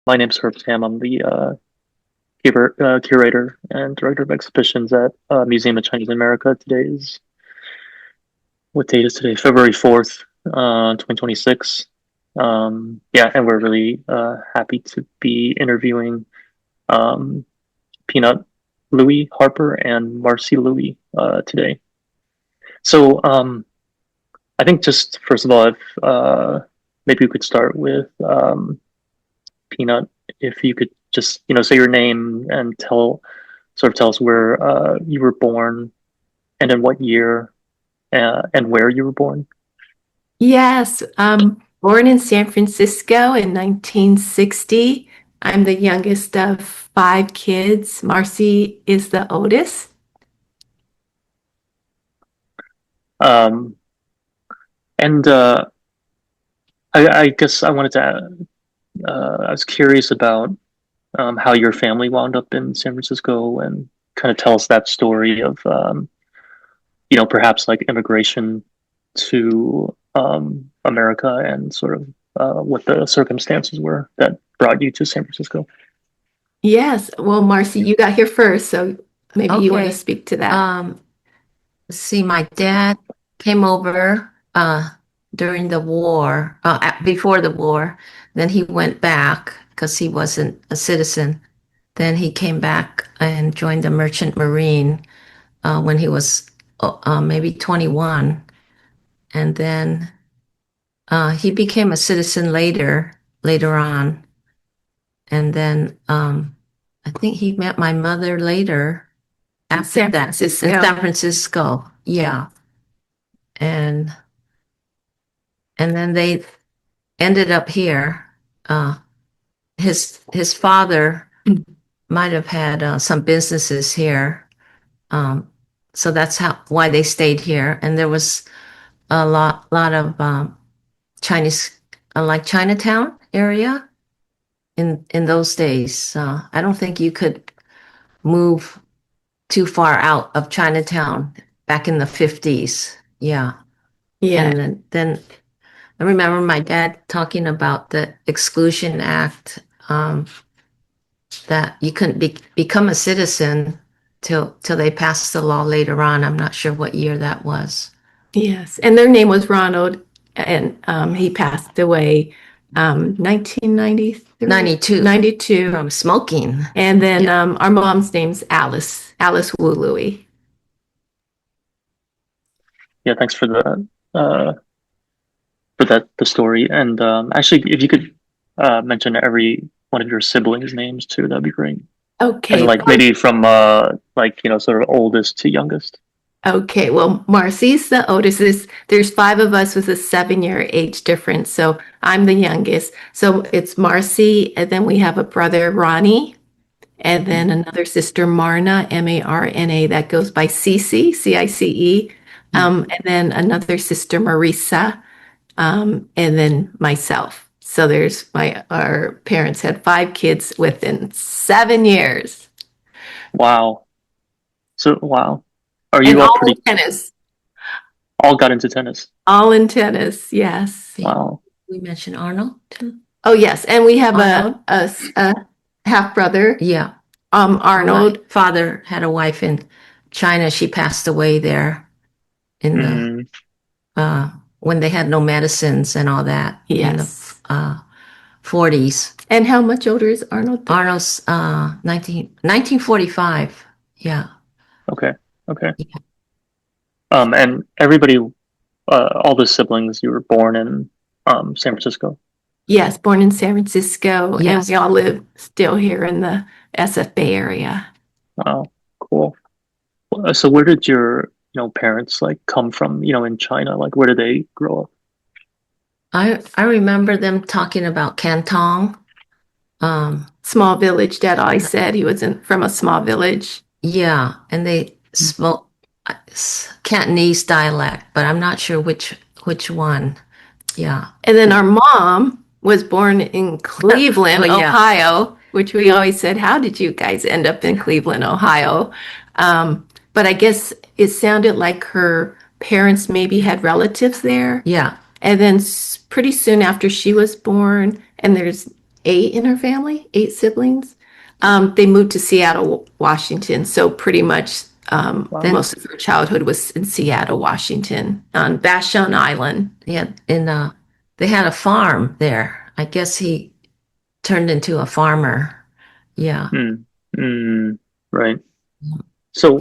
My name's Herb Tam. I'm the curator and director of exhibitions at Museum of Chinese America. What date is today? February 4th, 2026. Yeah, and we're really happy to be interviewing um, Peanut Louie Harper and Marcie Louie today. So I think just first of all, if maybe we could start with Peanut, if you could just say your name and tell us where you were born and in what year and where you were born. Yes, born in San Francisco in 1960. I'm the youngest of five kids. Marcy is the oldest. Um, and I guess I wanted to. I was curious about how your family wound up in San Francisco and kind of tell us that story of perhaps like immigration to America and sort of what the circumstances were that brought you to San Francisco. Yes, well, Marcy, you got here first, so maybe you want to Okay. speak to that. See, my dad came over during the war, before the war. Then he went back because he wasn't a citizen. Then he came back and joined the Merchant Marine when he was maybe 21. And then he became a citizen later on. And then I think he met my mother later after San that Francisco. in San Francisco. Yeah. And then they ended up here. Uh, his father might have had some businesses here, so that's why they stayed here. And there was a lot of Chinese, like Chinatown area in those days. I don't think you could move too far out of Chinatown back in the 50s. Yeah. Yeah. And then I remember my dad talking about the Exclusion Act, that you couldn't become a citizen till they passed the law later on. I'm not sure what year that was. Yes, and their name was Ronald, and he passed away 1993, 92 92. from smoking. And then our mom's name's Alice Wu Louie. Yeah, thanks for that the story. And actually, if you could mention every one of your siblings' names too, that'd be great. As Okay. in, like maybe from sort of oldest to youngest. Okay, well, Marcy's the oldest. There's five of us with a 7-year age difference. So I'm the youngest. So it's Marcy, and then we have a brother, Ronnie, and then another sister, Marna, Marna, that goes by Cice, Cice. And then another sister, Marisa, and then myself. So our parents had five kids within 7 years. Wow. So wow. Are And you all all pretty in tennis. all got into tennis? All in tennis, yes. Wow. We mentioned Arnold too. Oh, yes. And we have Arnold? a half brother, Yeah. Arnold. My father had a wife in China. She passed away there in the Mm, when they had no medicines and all that in the Yes. 40s. And how much older is Arnold? Arnold's 1945. Yeah. okay. Okay. Yeah. And everybody, all the siblings, you were born in San Francisco. Yes, born in San Francisco. Yes. And we all live still here in the SF Bay Area. Wow. Cool. So where did your parents like come from? In China, like where did they grow up? I remember them talking about Canton. Small village, Dad always said he was from a small village. Yeah, and they spoke Cantonese dialect, but I'm not sure which one. Yeah. And then our mom was born in Cleveland, Oh, yeah. Ohio, which we always said, how did you guys end up in Cleveland, Ohio? But I guess it sounded like her parents maybe had relatives there. Yeah. And then pretty soon after she was born, and there's 8 in her family, 8 siblings. They moved to Seattle, Washington. So pretty much Wow. most of her childhood was in Seattle, Washington, on Vashon Island. Yeah, they had a farm there. I guess he turned into a farmer. Yeah. Mm, mm, right. So,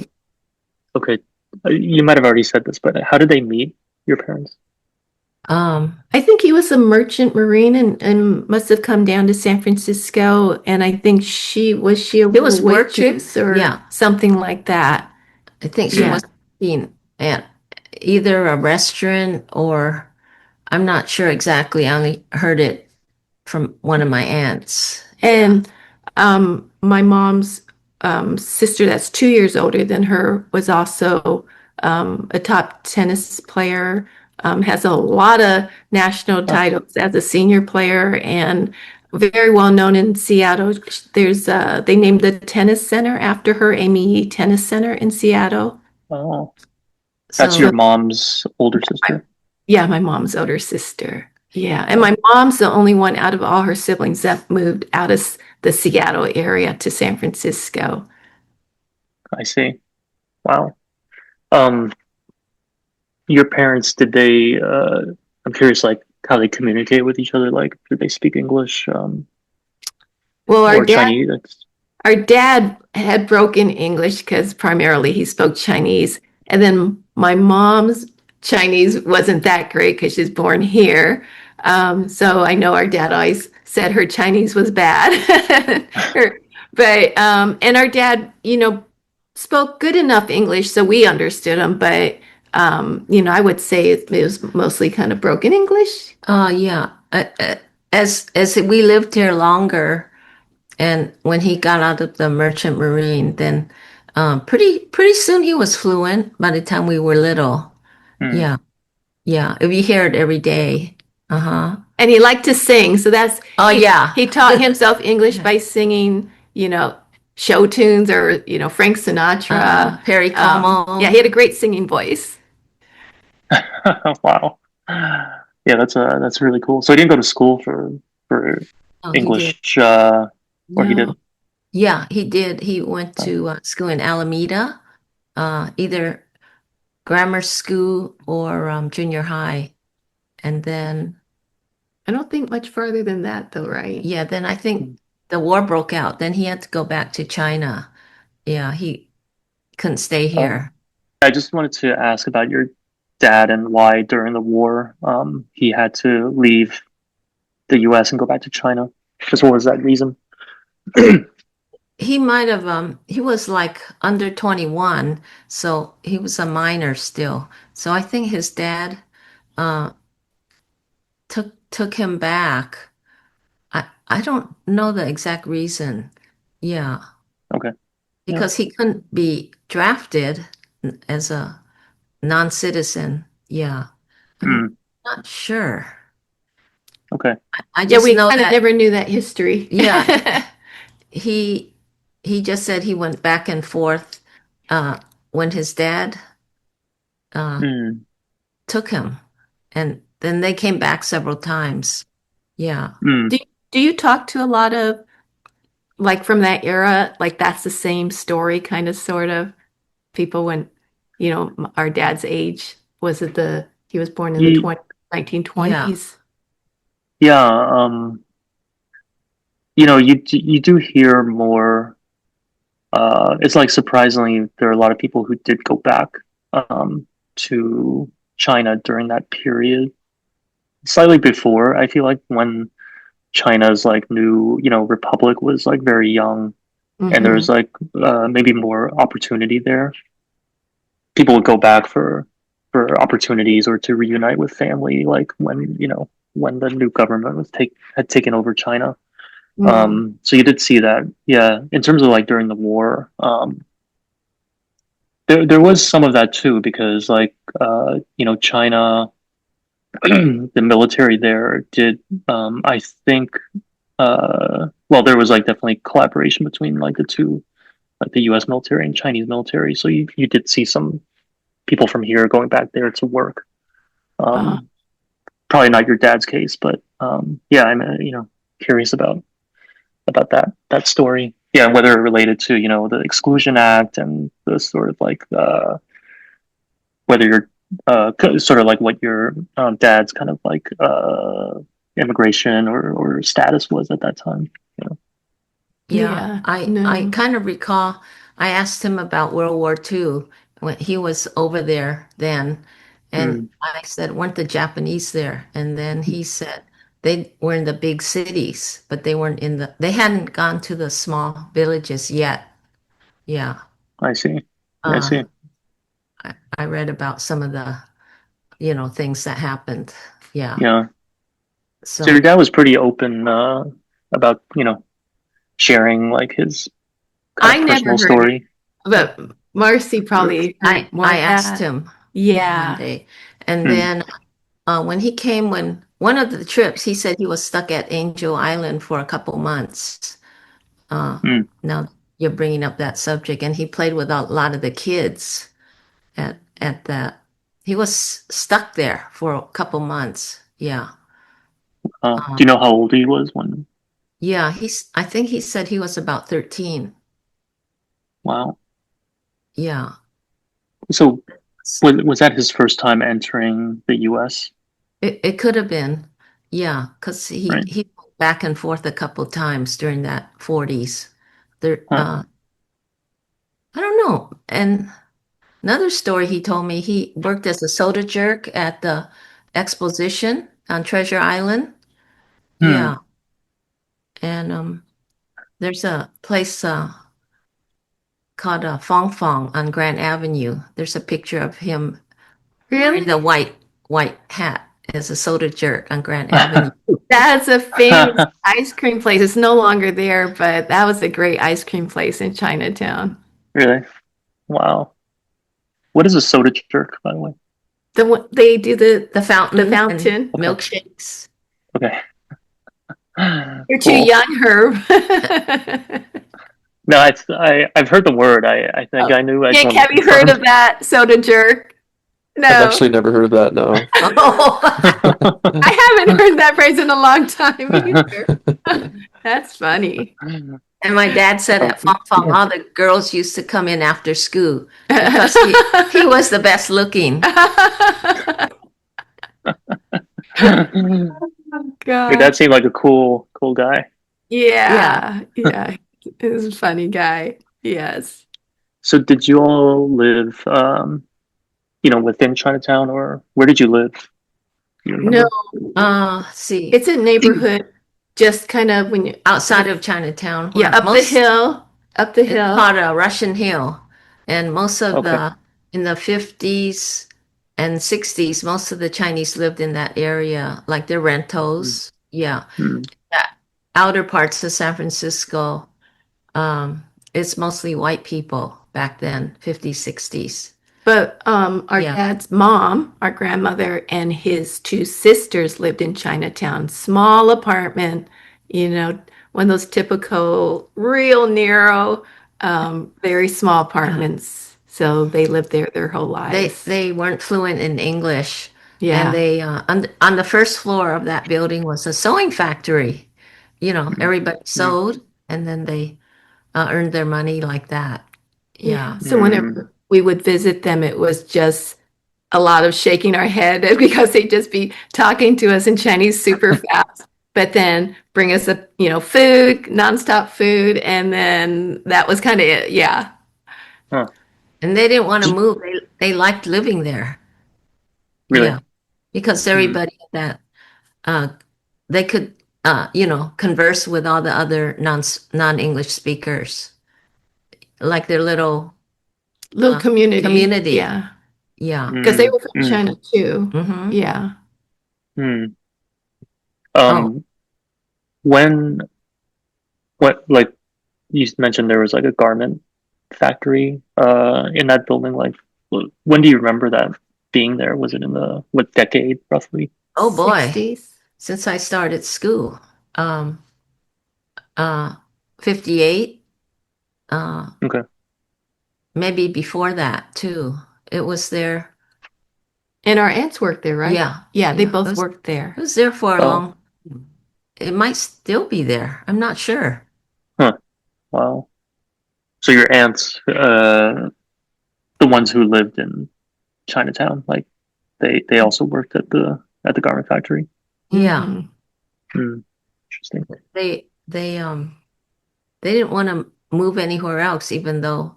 okay, you might have already said this, but how did they meet, your parents? I think he was a merchant marine and must have come down to San Francisco. And I think she a It was working. waitress or Yeah, something like that. I think she Yeah. was working at either a restaurant or I'm not sure exactly. I only heard it from one of my aunts. Yeah. And my mom's sister, that's 2 years older than her, was also a top tennis player, has a lot of national Oh, titles as a senior player, and very well known in Seattle. There's they named the tennis center after her, Amy Yee Tennis Center in Seattle. oh, that's So, your So mom's older sister. yeah, my mom's older sister. Yeah, and Oh, my mom's the only one out of all her siblings that moved out of the Seattle area to San Francisco. I see. Wow. Um, your parents, did they, I'm curious, like, how they communicate with each other. Like, do they speak English, Well, or Chinese? our dad had broken English because primarily he spoke Chinese, and then my mom's Chinese wasn't that great because she's born here. So I know our dad always said her Chinese was bad. But and our dad, spoke good enough English so we understood him, but I would say it was mostly kind of broken English. yeah. As we lived here longer, and when he got out of the merchant marine, then pretty soon he was fluent. By the time we were little, Hmm. yeah, yeah. We hear it every day. Uh-huh. And he liked to sing, so that's Oh yeah. he taught himself English by singing, show tunes or Frank Sinatra. Perry Yeah, Como. he had a great singing voice. Wow. Yeah, that's really cool. So he didn't go to school for Oh, he did. English, or he No. did. Yeah, he did. He went Oh, to school in Alameda, either grammar school or junior high. And then, I don't think much further than that, though, right? yeah, then I think hmm. the war broke out. Then he had to go back to China. Yeah, he couldn't stay Oh, here. I just wanted to ask about your dad and why during the war, he had to leave the U.S. and go back to China. Just what was that reason? He might have, he was like under 21, so he was a minor still. So I think his dad uh, took him back. I don't know the exact reason. Yeah, Okay. Yeah. because he couldn't be drafted as a non-citizen. Yeah, I'm Mm, not sure. okay. I Yeah, just we know kind of that, never knew that history. yeah, he he just said he went back and forth uh, when his dad uh, Mm, took him, and then they came back several times. Yeah. mm. Do do you talk to a lot of like from that era? Like that's the same story, kind of, sort of people when our dad's age. Was it the he was born in the Ye 20, Yeah. 1920s? yeah. You do hear more. It's like surprisingly, there are a lot of people who did go back, to China during that period. Slightly before, I feel like when China's like new, republic was like very young, and there Hmm. was like, maybe more opportunity there. People would go back for opportunities or to reunite with family, like when the new government had taken over China. Hmm. So you did see that, yeah. In terms of like during the war, there was some of that too, because like, China, the military there did, I think, well, there was like definitely collaboration between like the two, like the U.S. military and Chinese military. So you did see some people from here going back there to work. Uh, Um, Probably not your dad's case, but yeah, I'm, curious about. that story. Yeah, whether it related to the Exclusion Act and the sort of like whether you're sort of like what your dad's kind of like immigration or status was at that time. You know? Yeah, Yeah, I no. kind of recall I asked him about World War II when he was over there then, and Mm, I said, weren't the Japanese there? And then he said they were in the big cities, but they hadn't gone to the small villages yet. Yeah. I see. I Uh, see. I read about some of the, things that happened. Yeah. Yeah. So your So dad was pretty open about sharing like his kind I of never personal heard it, story. but Marcy probably heard more I of asked that. him one Yeah. day, and Mm, then when he came, when one of the trips, he said he was stuck at Angel Island for a couple months. Uh, mm. Now you're bringing up that subject, and he played with a lot of the kids at that. He was stuck there for a couple months. Yeah. Do you know how old he was when? Yeah, I think he said he was about 13. Wow. Yeah. So was that his first time entering the U.S.? It could have been. Yeah, because Right? he went back and forth a couple times during that 40s. There Huh. I don't know. And another story he told me, he worked as a soda jerk at the exposition on Treasure Island. Hmm. Yeah. And there's a place called Fong Fong on Grant Avenue. There's a picture of him wearing Really? the white hat as a soda jerk on Grant Avenue. That's a famous ice cream place. It's no longer there, but that was a great ice cream place in Chinatown. Really? Wow. What is a soda jerk, by the way? They do The the fountain and fountain. Okay. milkshakes. Okay. You're too Cool. young, Herb. No, I've heard the word. I think Oh, I knew. I just Jake, wanted to have you heard confirm. of that soda jerk? I've No, actually never heard of that, no. Oh, I haven't heard that phrase in a long time either. That's funny. and my dad said at Fong Fong, Yeah. all the girls used to come in after school because he was the best looking. Your dad God. seemed like a cool guy. Yeah. Yeah, yeah. He was a funny guy. Yes. So did you all live, within Chinatown, or where did you live? Do you No, remember? See, it's a neighborhood just kind of when you, outside of Chinatown, yeah, where up the it's hill. called Russian Hill, and most of Okay. in the 50s and 60s, most of the Chinese lived in that area, like their Mm, rentals. Yeah. mm, The outer parts of San Francisco, um, it's mostly white people back then, 50s, 60s. But our Yeah. dad's mom, our grandmother, and his two sisters lived in Chinatown. Small apartment, you know, one of those typical, real narrow, very small apartments. So they lived there their whole lives. They weren't fluent in English, and Yeah. they on the first floor of that building was a sewing factory. mm, Everybody mm, sewed, and then they earned their money like that. Yeah. Yeah. So mm. whenever we would visit them, it was just a lot of shaking our head because they'd just be talking to us in Chinese super fast, but then bring us a, food, nonstop food. And then that was kind of it. Yeah. Huh. And they didn't want to Did- move. They liked living there. really? Yeah, because Mm, everybody that uh, they could converse with all the other non-English speakers, like their little Little community. community. Yeah. Yeah. Because they mm, were from mm, China too. Hmm. Yeah. mm. Oh, Um, when what like you mentioned there was like a garment factory in that building. Like, when do you remember that being there? Was it in the what decade roughly? oh boy. 60s. Since I started school, um, uh, 58, uh, Okay. maybe before that too. It was there. And our aunts worked there, right? Yeah. Yeah. They Yeah. both worked there. It was there for a Oh, long. It might still be there. I'm not sure. Wow. So your aunts, the ones who lived in Chinatown, like they also worked at the garment factory. Yeah, Mhm. Hmm. Interesting. they didn't want to move anywhere else, even though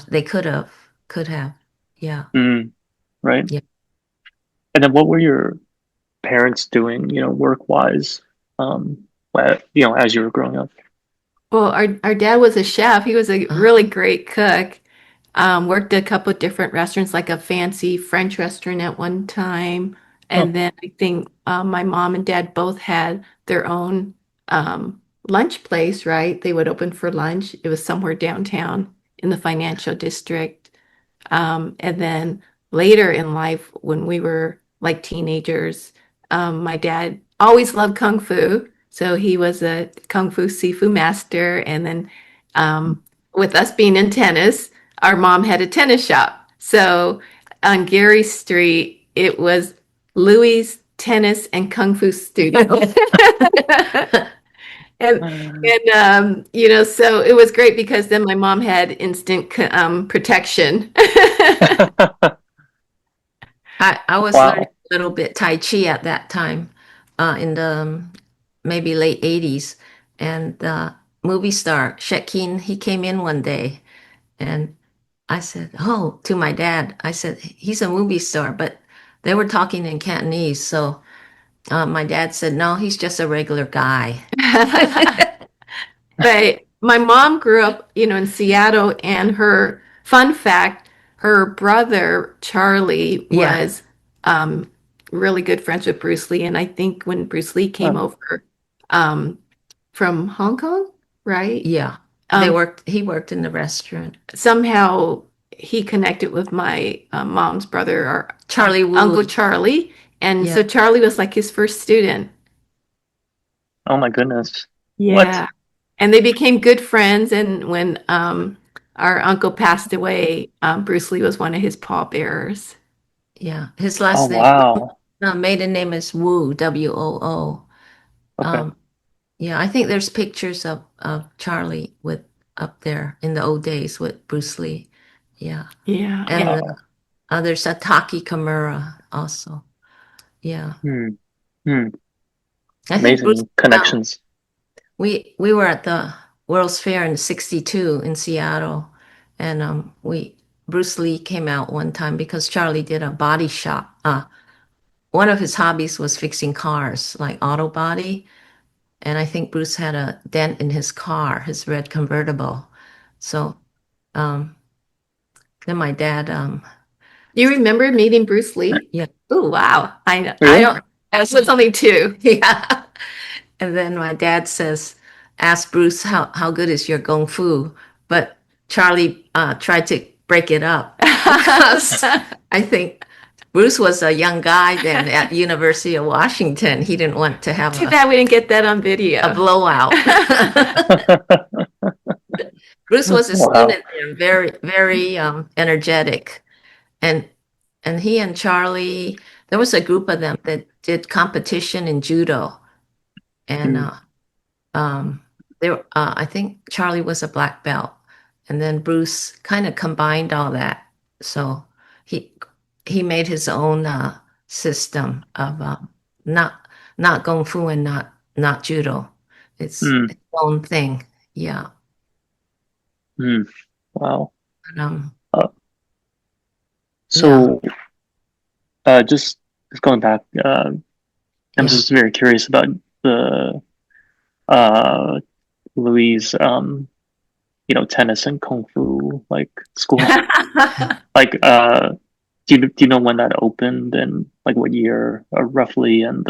they could have. Yeah, Hmm. Right. yeah. And then what were your parents doing, work wise, as you were growing up? Well, our dad was a chef. He was a really Uh, great cook. Worked at a couple of different restaurants, like a fancy French restaurant at one time. And Oh, then I think my mom and dad both had their own lunch place, right? They would open for lunch. It was somewhere downtown in the financial district. And then later in life, when we were like teenagers, my dad always loved Kung Fu. So he was a Kung Fu Sifu master. And then with us being in tennis, our mom had a tennis shop. So on Gary Street, it was Louie's Tennis and Kung Fu Studio. And so it was great because then my mom had instant protection. I was learning wow. a little bit Tai Chi at that time, in the maybe late 80s. And the movie star, Shekin, he came in one day and I said, oh, to my dad, I said, he's a movie star, but they were talking in Cantonese. So my dad said, no, he's just a regular guy. But my mom grew up, in Seattle, and her fun fact, her brother Charlie Yeah, was um, really good friends with Bruce Lee, and I think when Bruce Lee came Oh, over um, from Hong Kong, right? yeah. Um, He worked in the restaurant. somehow he connected with my mom's brother, or Charlie Wu. Uncle Charlie, and Yeah, so Charlie was like his first student. oh my goodness. What? Yeah. And they became good friends. And when our uncle passed away, Bruce Lee was one of his pallbearers. yeah. His Oh last name, wow. maiden name is Wu, Woo. Okay. Um, yeah, I think there's pictures of Charlie with up there in the old days with Bruce Lee. Yeah. Yeah. And And Wow. there's Sataki Kimura also. Yeah. Hmm. Hmm. I think Bruce Amazing came out. connections. We were at the World's Fair in '62 in Seattle, and we Bruce Lee came out one time because Charlie did a body shop. One of his hobbies was fixing cars, like auto body, and I think Bruce had a dent in his car, his red convertible. So um, then my dad, do you remember meeting Bruce Lee? yeah, Oh, wow. I know. I Really? don't. That was something too. yeah. And then my dad says, ask Bruce, how good is your Kung Fu? But Charlie tried to break it up because I think Bruce was a young guy then at University of Washington. He didn't want to have Too bad we didn't get that on a video. blowout. Bruce was a Wow. student there, very, very energetic. And he and Charlie, there was a group of them that did competition in judo. And Hmm. Um, I think Charlie was a black belt, and then Bruce kind of combined all that. So he he made his own system of not not kung fu and not judo. It's Hmm. its own thing. Yeah. Hmm. Wow. But, Uh, yeah. so just going back, I'm Yeah. just very curious about the uh Louise tennis and kung fu like school. Like do you know when that opened and like what year roughly and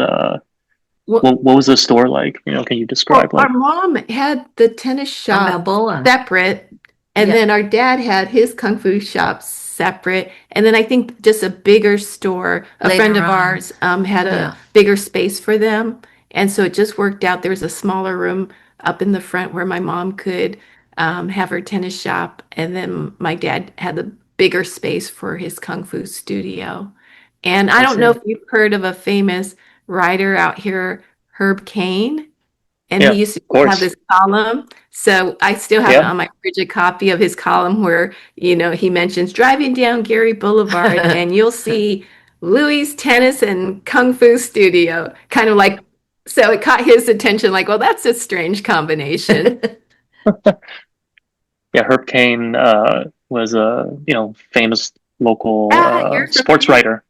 Well, what was the store like? Can you Well, describe our like mom had the tennis On shop Balboa. separate, and Yeah. then our dad had his kung fu shop separate, and then I think just a bigger store. A friend Later of on. ours had a Yeah. bigger space for them, and so it just worked out. There was a smaller room up in the front where my mom could have her tennis shop, and then my dad had the bigger space for his kung fu studio. And I I don't know see. if you've heard of a famous writer out here, Herb Cain. And Yeah, he of used to have course. this column. So I still have it Yeah. on my frigid copy of his column where, he mentions driving down Gary Boulevard and you'll see Louie's tennis and kung fu studio. Kind of like, so it caught his attention, like, well, that's a strange combination. Yeah, Herb Caen was a famous local Ah, you're sports familiar. writer.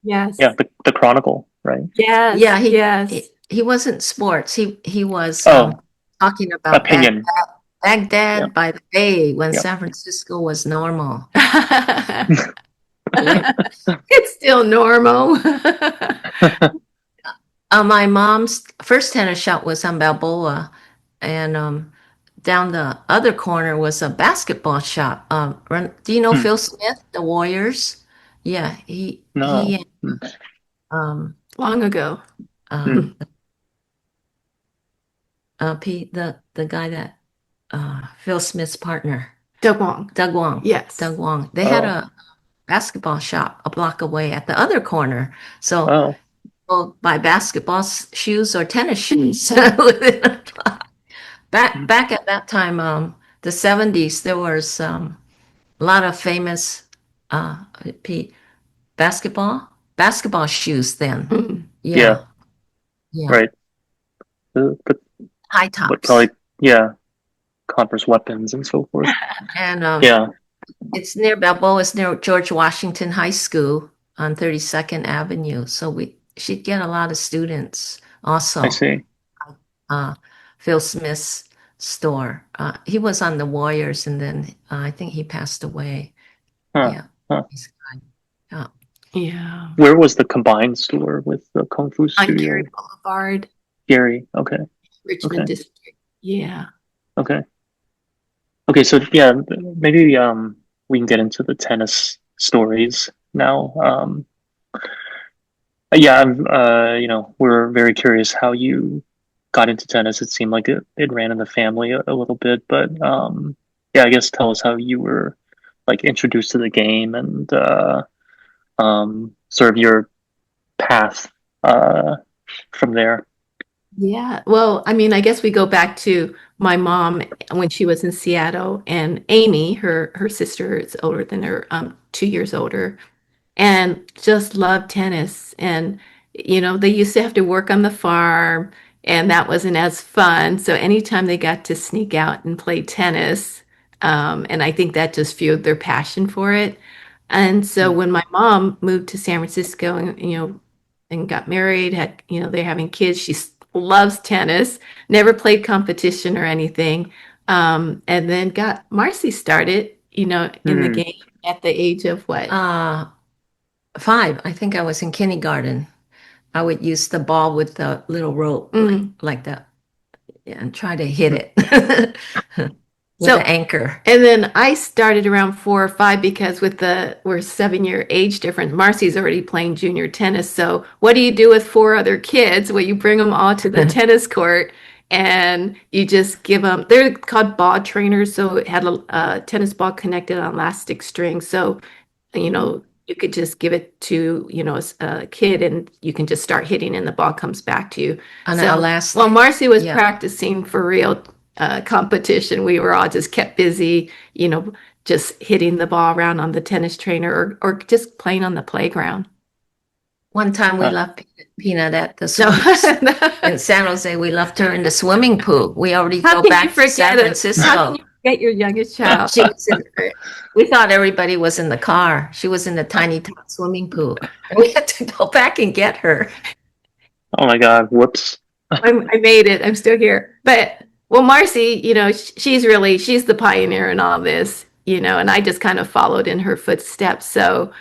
Yeah, Yes. the Chronicle, right? Yeah, Yes. Yes. he wasn't sports. He was Oh, talking about opinion. Yeah, Baghdad by the Bay when yeah. San Francisco was normal. It's still normal. My mom's first tennis shop was on Balboa, and down the other corner was a basketball shop. Do you know Hmm. Phil Smith, the Warriors? Yeah, he No. Hmm. um Long ago. uh Hmm. Pete, the guy that Phil Smith's partner, Doug Wong. Doug Wong. Yes. Doug Wong. They had Oh, a basketball shop a block away at the other corner. So oh. we'll buy basketball shoes or tennis shoes within a block. Hmm. Back at that time, the 70s, there was a lot of famous uh, Pete, basketball shoes then. Mm. Yeah, Yeah, yeah. right. The High what tops. probably yeah, Converse weapons and so forth. And Yeah, it's near Balboa. It's near George Washington High School on 32nd Avenue. So she'd get a lot of students I also. see. Uh, Phil Smith's store. He was on the Warriors, and then I think he passed away. Huh. Yeah, Huh. he's gone. Yeah. Yeah. Where was the combined store with the Kung Fu On Gary Studio? Boulevard, Gary. Okay. Richmond Okay. District. Yeah. Okay. Okay. So yeah, maybe we can get into the tennis stories now. Yeah, we're very curious how you got into tennis. It seemed like it ran in the family a little bit, but yeah, I guess tell us how you were like introduced to the game and sort of your path uh, from there. Yeah. Well, I mean, I guess we go back to my mom when she was in Seattle, and Amy, her sister is older than her, 2 years older, and just loved tennis. And, they used to have to work on the farm, and that wasn't as fun. So anytime they got to sneak out and play tennis, and I think that just fueled their passion for it. And so Mm. when my mom moved to San Francisco and, and got married, they're having kids, she loves tennis, never played competition or anything. And then got Marcy started, in the Mm. game at the age of what? Uh, 5. I think I was in kindergarten. I would use the ball with the little rope, Mm. like that, yeah, and try to hit Mm. it with an So, anchor. and then I started around 4 or 5 because we're 7-year age difference. Marcy's already playing junior tennis. So what do you do with 4 other kids? Well, you bring them all to the tennis court and you just give them, they're called ball trainers. So it had a tennis ball connected on elastic string. So, you could just give it to, a kid and you can just start hitting and the ball comes back to you. On an So while elastic. Marcy was Yeah. practicing for real competition, we were all just kept busy, just hitting the ball around on the tennis trainer or just playing on the playground. One time we Huh. left Peanut at the No, in San Jose. We left her in the swimming pool. We already how go can you back to San forget it? How can Francisco. you forget your youngest child? She was in, we thought everybody was in the car. She was in the tiny tot swimming pool. And we had to go back and get her. Oh my God! Whoops. I made it. I'm still here. But well, Marcy, she's the pioneer in all this, and I just kind of followed in her footsteps. So,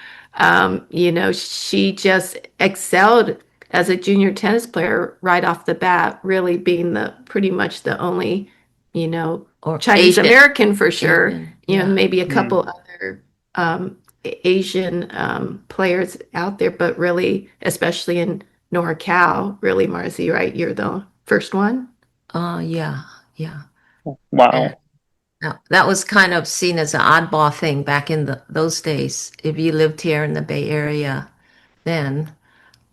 she just excelled as a junior tennis player right off the bat, really being the pretty much the only, you know, Or Chinese Asian. American for sure, Yeah. maybe a Mm. couple other Asian players out there, but really, especially in NorCal, really, Marcy, right? You're the first one. Yeah, yeah. And Wow. that was kind of seen as an oddball thing back in those days. If you lived here in the Bay Area then,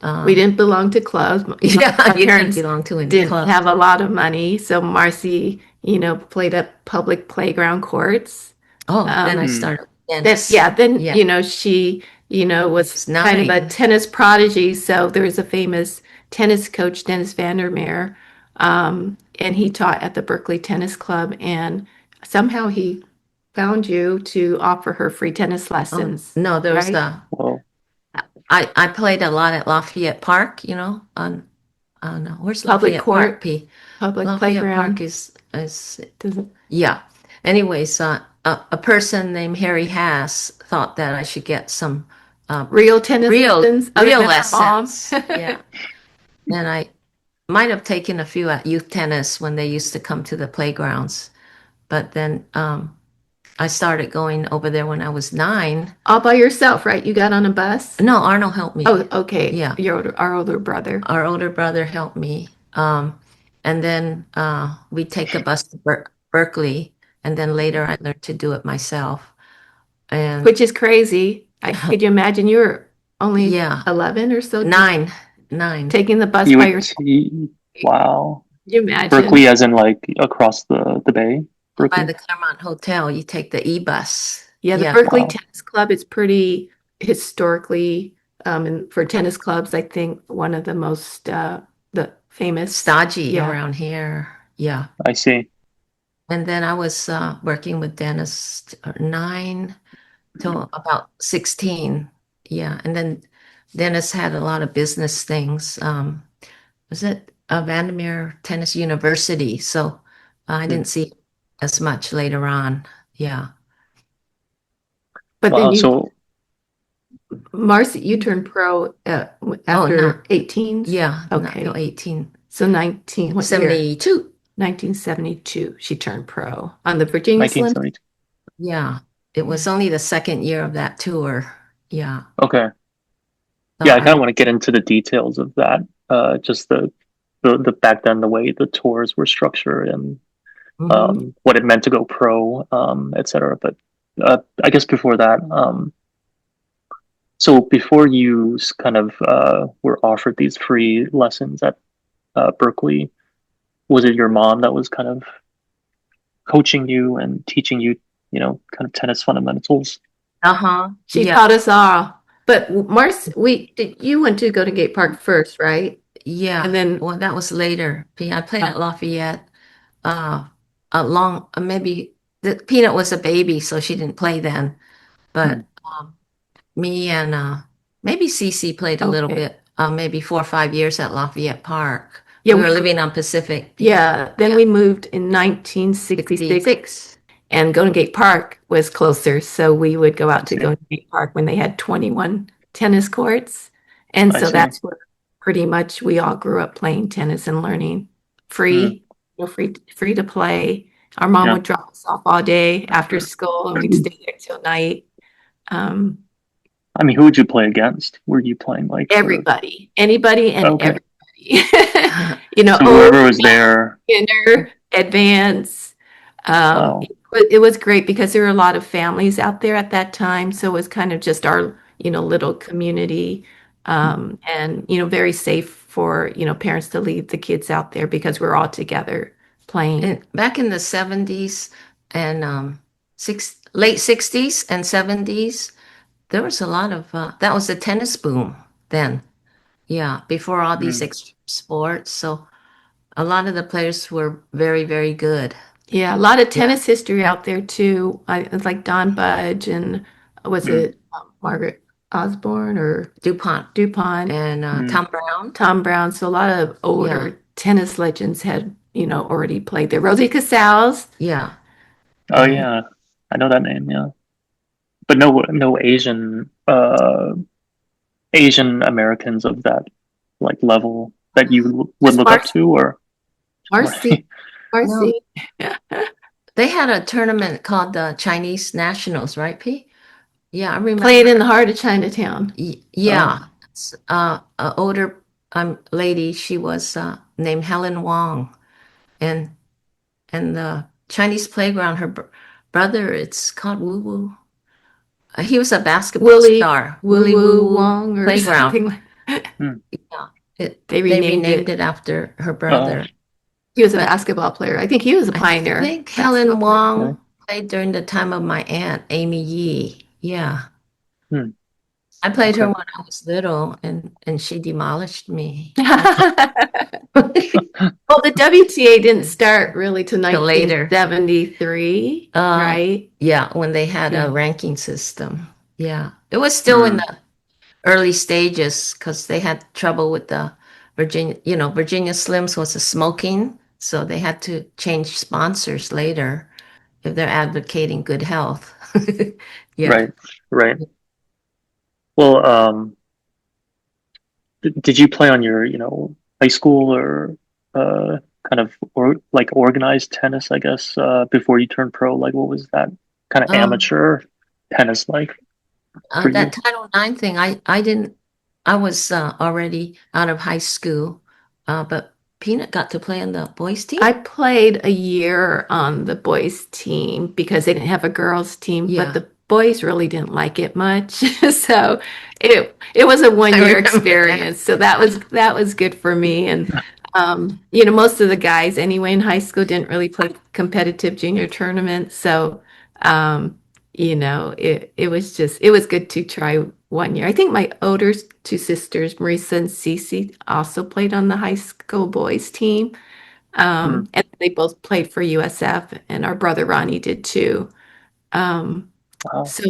We didn't belong to clubs. Yeah, My you didn't parents belong to any didn't club. have a lot of money, so Marcie, played at public playground courts. Oh, then I Mm. started Then tennis. yeah, then Yeah, she was it's kind of a 9. tennis prodigy. So there was a famous tennis coach, Dennis Vandermeer, and he taught at the Berkeley Tennis Club, and somehow he found you to offer her free tennis Oh, lessons, no, there was right? Whoa. I played a lot at Lafayette Park, on where's Public Lafayette Park, court, P? public Lafayette Park playground. is Doesn't yeah. Anyways, a person named Harry Hass thought that I should get some uh, real tennis real lessons other real than her mom. lessons. Yeah, and I might have taken a few at youth tennis when they used to come to the playgrounds, but then I started going over there when I was 9. All by yourself, right? You got on a bus? No, Arnold helped me. Oh, okay. Yeah, Our older brother. our older brother helped me. And then we take a bus to Berkeley, and then later I learned to do it myself. And Which is crazy. Could you imagine you were only yeah, 11 or so 9. taking the bus You by would, yourself? wow. Could you imagine? Berkeley, as in like across the bay, By Berkeley. the Claremont Hotel, you take the e-bus. Yeah, the Yeah, Berkeley Wow. Tennis Club is pretty historically, and for tennis clubs, I think one of the most the famous. stodgy Yeah. around here. Yeah. I see. And then I was working with Dennis 9 till about 16. Yeah. And then Dennis had a lot of business things. Was it Vandermeer Tennis University? So I Hmm. didn't see as much later on. Yeah. But then Wow. So Marcy, you turned pro Oh, no. after 18? Yeah. Not till Okay. 18. So 19, what year? 72. 1972, she turned pro on the Virginia Slim. 1972. Yeah. It was only the second year of that tour. Yeah. Okay. So Yeah, I kind of want to get into the details of that. Just the back then, the way the tours were structured and mhm. what it meant to go pro, et cetera. But I guess before that, so before you kind of were offered these free lessons at Berkeley, was it your mom that was kind of coaching you and teaching you, kind of tennis fundamentals? Uh-huh. She Yeah. taught us all. But Marcy, you went to Golden Gate Park first, right? Yeah. And then Well, that was later. I played at Lafayette uh a long maybe the Peanut was a baby, so she didn't play then. Hmm. But me and maybe Cece played a little okay. bit, maybe 4 or 5 years at Lafayette Park. Yeah, We were living on Pacific. yeah. Then Yeah. we moved in 1966, 66. and Golden Gate Park was closer, so we would go I out to see. Golden Gate Park when they had 21 tennis courts, and I so see. that's where pretty much we all grew up playing tennis and learning Hmm. free, free to play. Our mom Yeah. would drop us off all day after school, and we'd stay there till night. Um, I mean, who would you play against? Were you playing like sort of? Everybody, anybody and Okay. everybody. You know, So old, whoever was there. beginner, advanced. Wow. It was great because there were a lot of families out there at that time. So it was kind of just our, little community, and, very safe for, parents to leave the kids out there because we're all together playing. And back in the 70s and late 60s and 70s, there was a lot of that was the tennis boom then. Yeah, before all these Hmm. extreme sports. So a lot of the players were very, very good. Yeah, a lot of Yeah. tennis history out there too. It's like Don Budge and was Hmm. it Margaret Osborne or DuPont DuPont, and Hmm. Tom Brown. Tom Brown. So a lot of older Yeah. tennis legends had, already played there. Rosie Casals. Yeah. Oh And yeah, I know that name. Yeah, but no Asian Americans of that like level that you would Just look up to, or Marcy. no, Marcy. they had a tournament called the Chinese Nationals, right, P? Yeah, I remember. Played in the heart of Chinatown. Oh, Yeah. It's, a older lady, she was named Helen Wong. And the Chinese playground, her brother, it's called Woo Woo. He was a basketball Willie star. Woo Willie Woo Woo Woo Wong or Playground. something like Hmm. Yeah, They they renamed renamed it. it after her Oh, brother. He was a But basketball player. I think he was a I pioneer think basketball Helen player. okay. Wong played during the time of my aunt, Amy Yee. Yeah. Hmm. I played her Okay. when I was little and she demolished me. Well, the WTA didn't start really till Till later. 1973, Uh, right? yeah, when they had Yeah. a ranking system. Yeah. It was still in Hmm. the early stages because they had trouble with the Virginia Slims was a smoking, so they had to change sponsors later if they're advocating good health. Yeah. Right. Right. Well, did you play on your, high school or uh, kind of or like organized tennis, I guess, before you turned pro? Like, what was that kind of Um, amateur tennis like for that you? Title IX thing, I didn't, I was already out of high school, but Peanut got to play on the boys' team. I played a year on the boys' team because they didn't have a girls' team, but Yeah, the boys really didn't like it much. So it was a I 1 year remember that. experience. So that was good for me. And most of the guys anyway in high school didn't really play competitive junior tournaments. So um, it was good to try 1 year. I think my older two sisters, Marisa and Cece, also played on the high school boys team. Hmm. And they both played for USF, and our brother Ronnie did too. Um, Wow. so,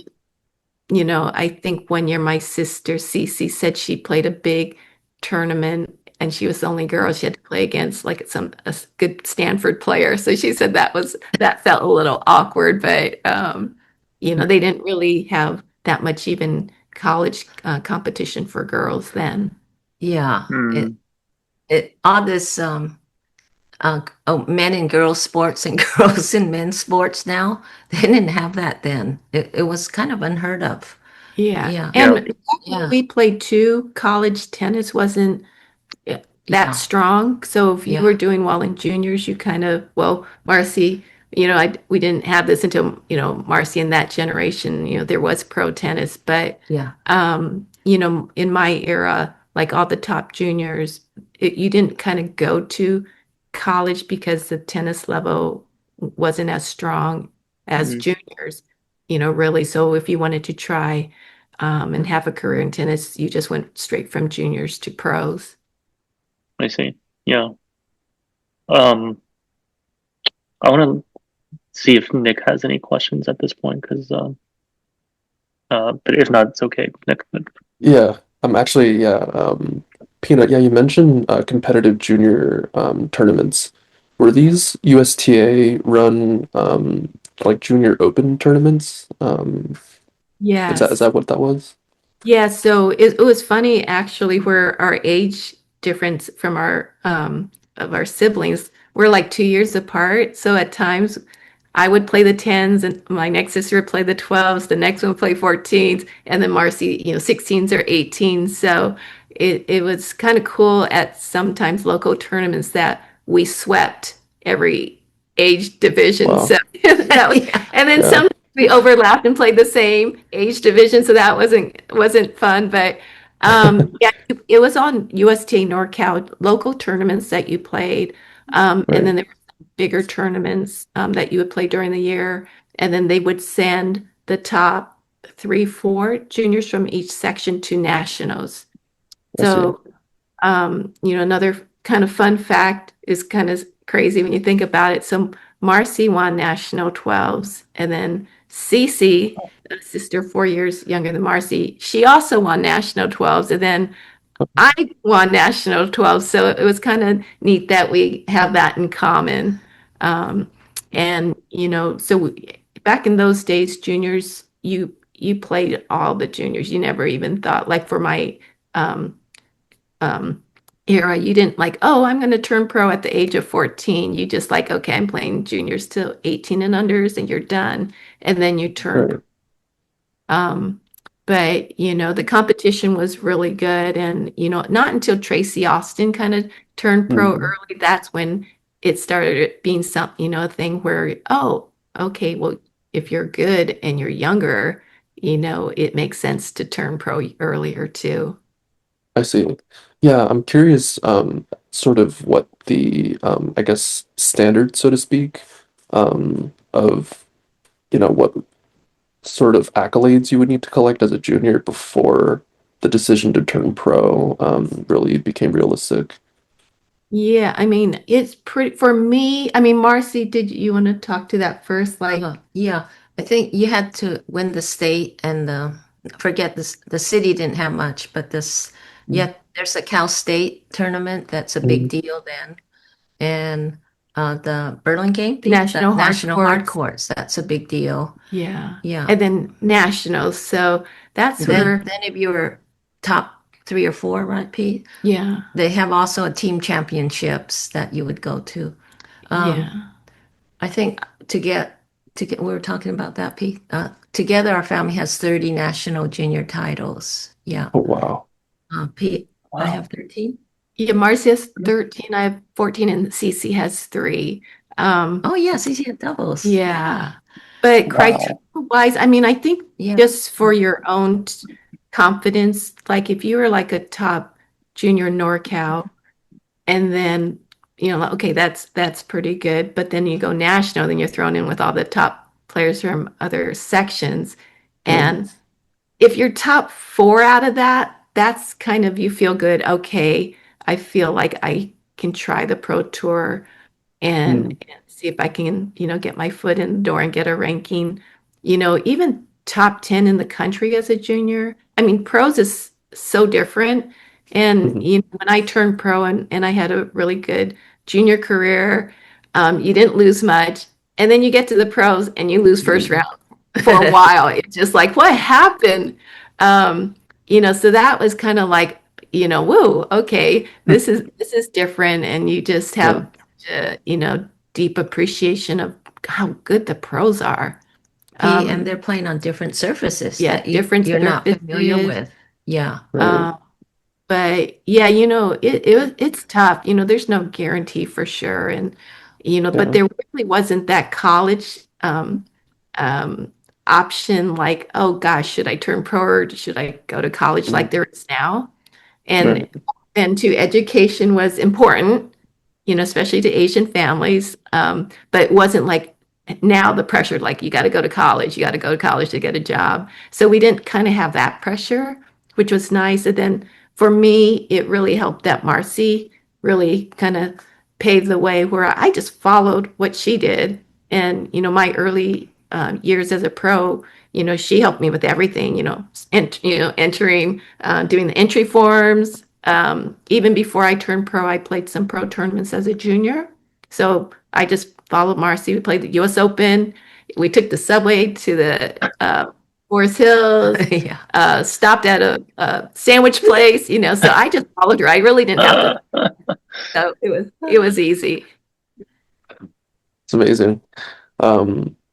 I think 1 year my sister Cece said she played a big tournament and she was the only girl she had to play against, like a good Stanford player. So she said that felt a little awkward, but they didn't really have that much even college competition for girls then. Yeah, Hmm. all this men and girls sports and girls and men's sports now. They didn't have that then. It was kind of unheard of. Yeah. Yeah, And Yeah. back when yeah, we played too, college tennis wasn't that yeah, strong. So if you yeah, were doing well in juniors, you kind of, well, Marcy, we didn't have this until, Marcy and that generation, there was pro tennis, but, yeah, in my era, like all the top juniors, you didn't kind of go to college because the tennis level wasn't as strong as Hmm. juniors, really. So if you wanted to try, and have a career in tennis, you just went straight from juniors to pros. I see. Yeah. Um, I want to see if Nick has any questions at this point, because but if not, it's okay. Nick. Yeah, I'm actually, yeah, Peanut, yeah, you mentioned competitive junior tournaments. Were these USTA run like junior open tournaments? Is Yes. that what that was? Yeah, so it was funny actually where our age difference from our of our siblings, we're like 2 years apart. So at times I would play the tens and my next sister would play the 12s, the next one would play 14s, and then Marcy, 16s or 18s. So it was kind of cool at sometimes local tournaments that we swept every age division. So Wow. that was, yeah, and then Yeah, some we overlapped and played the same age division, so that wasn't fun. But yeah, it was on USTA NorCal local tournaments that you played, and right. then there were bigger tournaments that you would play during the year, and then they would send the top three, four juniors from each section to nationals. I see. So another kind of fun fact is kind of crazy when you think about it. So Marcy won national 12s, and then Cece, a sister 4 years younger than Marcy, she also won national 12s, and then I won national 12s. So it was kind of neat that we have that in common. Um, and back in those days, juniors, you played all the juniors. You never even thought, like for my um, um, era, you didn't like, oh, I'm going to turn pro at the age of 14. You just like, okay, I'm playing juniors till 18 and unders, and you're done. And then you turn pro. Right. Um, but the competition was really good, and not until Tracy Austin kind of turned pro Hmm. early, that's when it started being some, a thing where, oh, okay, well, if you're good and you're younger, it makes sense to turn pro earlier too. I see. Yeah, I'm curious, sort of what the, I guess, standard, so to speak, of, what sort of accolades you would need to collect as a junior before the decision to turn pro, really became realistic. Yeah, I mean, it's pretty for me. I mean, Marcy, did you want to talk to that first? Like, Yeah, I think you had to win the state and forget this. The city didn't have much, but Mm. there's a Cal State tournament that's a big Mm. deal then, and the Burlingame, the national hard National Hard courts. Courts, that's a big deal. Yeah. Yeah. And then nationals. So that's where, Then if you were top three or four, right, Pete? yeah, They have also a team championships that you would go to. Um, yeah, I think we were talking about that, Pete. Together, our family has 30 national junior titles. Yeah. Oh, wow. Pete, I Wow. have 13. yeah. Marcy has 13. I have 14, and Cece has 3. Oh, yes, he's had doubles. Yeah. But criteria Wow. wise, I mean, I think Yeah. just for your own confidence, like if you were like a top junior NorCal, and then like, okay, that's pretty good. But then you go national, then you're thrown in with all the top players from other sections. Right. And if you're top 4 out of that, that's kind of you feel good. Okay, I feel like I can try the pro tour Mm. and see if I can, get my foot in the door and get a ranking. Even top 10 in the country as a junior. I mean, pros is so different. And Mhm. when I turned pro and I had a really good junior career, you didn't lose much. And then you get to the pros and you lose first Mm. round for a while. It's just like, what happened? So that was kind of like, whoa, okay, this is different. And you just Yeah. have deep appreciation of how good the pros are. And they're playing on different surfaces Yeah, that different you're not familiar surfaces. with. Yeah. Right. Um, but yeah, it's tough. There's no guarantee for sure. And, but Yeah. there really wasn't that college um, option like, oh gosh, should I turn pro or should I go to college Mm. like there is now? And Right. and to education was important, especially to Asian families. But it wasn't like now the pressure, like you got to go to college, you got to go to college to get a job. So we didn't kind of have that pressure, which was nice. And then for me, it really helped that Marcy really kind of paved the way where I just followed what she did. And, my early years as a pro, she helped me with everything, entering, doing the entry forms. Even before I turned pro, I played some pro tournaments as a junior. So I just followed Marcy. We played the US Open. We took the subway to the Forest Hills, Yeah. stopped at a sandwich place, so I just followed her. I really didn't have to. So it was easy. It's amazing.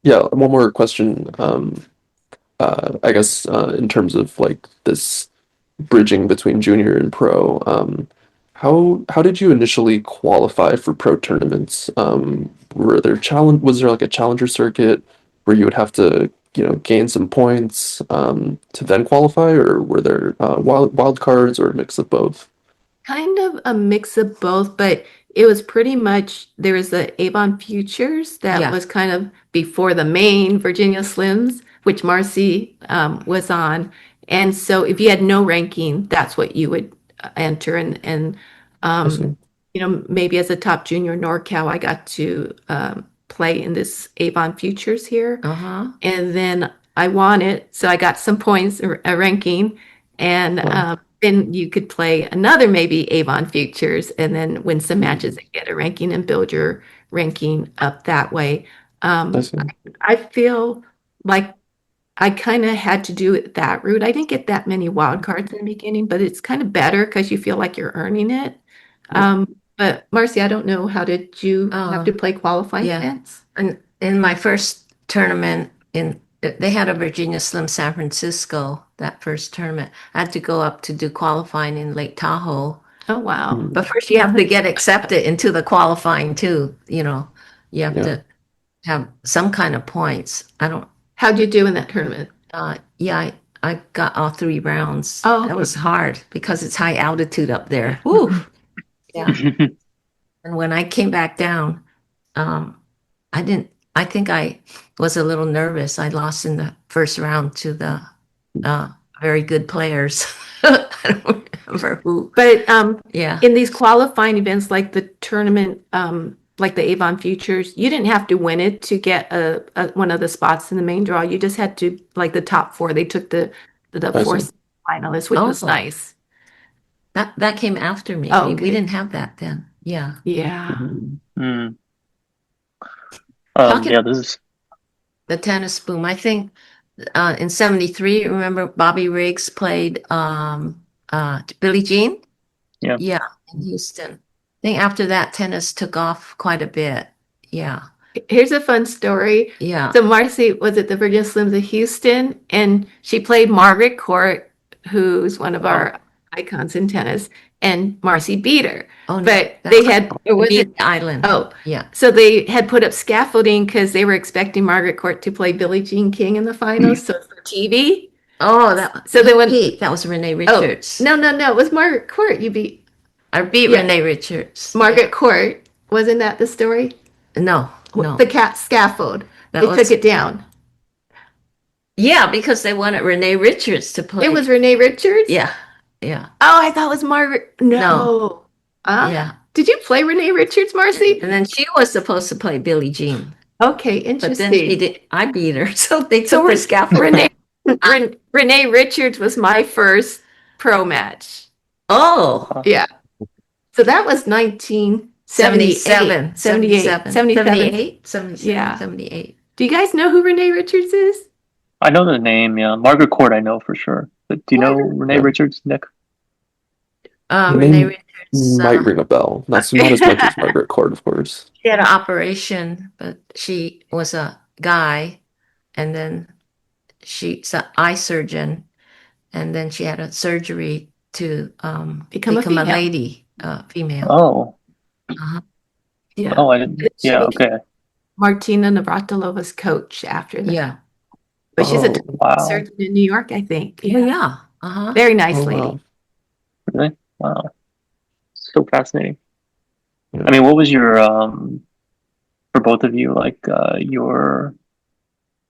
Yeah, one more question. I guess in terms of like this bridging between junior and pro, how did you initially qualify for pro tournaments? Was there like a challenger circuit where you would have to, gain some points to then qualify, or were there wild cards or a mix of both? Kind of a mix of both, but it was pretty much there was the Avon Futures that Yeah. was kind of before the main Virginia Slims, which Marcy was on. And so if you had no ranking, that's what you would enter. And I um, see. maybe as a top junior NorCal, I got to play in this Avon Futures here. Uh-huh. And then I won it, so I got some points, a ranking, and Wow. then you could play another maybe Avon Futures, and then win some matches Mm. and get a ranking and build your ranking up that way. I Um, see. I feel like I kind of had to do it that route. I didn't get that many wild cards in the beginning, but it's kind of better because you feel like you're earning it. Yeah. But Marcy, I don't know, how did you have to play qualifying Yeah. events? And in my first tournament they had a Virginia Slim San Francisco, that first tournament. I had to go up to do qualifying in Lake Tahoe. Oh, wow. Mm. But first you have to get accepted into the qualifying too. You have Yeah. to have some kind of points. I don't How'd you do in that tournament? yeah, I got all 3 rounds. Oh. That was hard because it's high altitude up there. Woo. Yeah. And when I came back down, I didn't, I think I was a little nervous. I lost in the first round to the very good players. I don't remember who. But Yeah. in these qualifying events like the tournament, like the Avon Futures, you didn't have to win it to get one of the spots in the main draw. You just had to, like the top four. They took the I four see. finalists, which was Oh. nice. That came after me. Oh, We okay. didn't have that then. Yeah. Yeah. Mm. Talking Yeah, this is the tennis boom. I think in '73, remember Bobby Riggs played Billie Jean? Yeah. Yeah, in Houston. I think after that, tennis took off quite a bit. Yeah. Here's a fun story. Yeah. So Marcie was at the Virginia Slims of Houston, and she played Margaret Court, who's one of our icons in tennis, and Marcie beat her. Oh, no, But that's- they had, or was it? Neat Island. Oh, Yeah. so they had put up scaffolding because they were expecting Margaret Court to play Billie Jean King in the finals, so for TV. Oh, that. So they went. That was Renee Oh, Richards. no, it was Margaret Court. You beat I beat Yeah. Renee Richards. Margaret Court. Wasn't that the story? No. The cat scaffold. That They was- took it down. Yeah, because they wanted Renee Richards to play. It was Renee Richards? Yeah. Yeah. Oh, I thought it was Margaret. No. Yeah. Did you play Renee Richards, Marcie? And then she was supposed to play Billie Jean. Okay, But interesting. then she did. I beat her, so they So took the scaffold. Renee Richards was my first pro match. Oh, Yeah. So that was 1977. 78. 77, Yeah. 78. Do you guys know who Renee Richards is? I know the name, yeah. Margaret Court I know for sure. But do you know Renee Yeah. Richards, Nick? Renee Name Richards. might ring a bell. Not as much as Margaret Court, of course. She had an operation, but she was a guy, and then she's an eye surgeon, and then she had a surgery to Become a a female. lady, female. Oh. Uh-huh. Yeah. Oh, I didn't. Yeah, okay. Martina Navratilova's coach after that. Yeah. But she's a Wow. surgeon in New York, I think. Yeah. Uh-huh. Very nice Oh, lady. wow. Really? Wow. So fascinating. Yeah. I mean, what was your for both of you, like your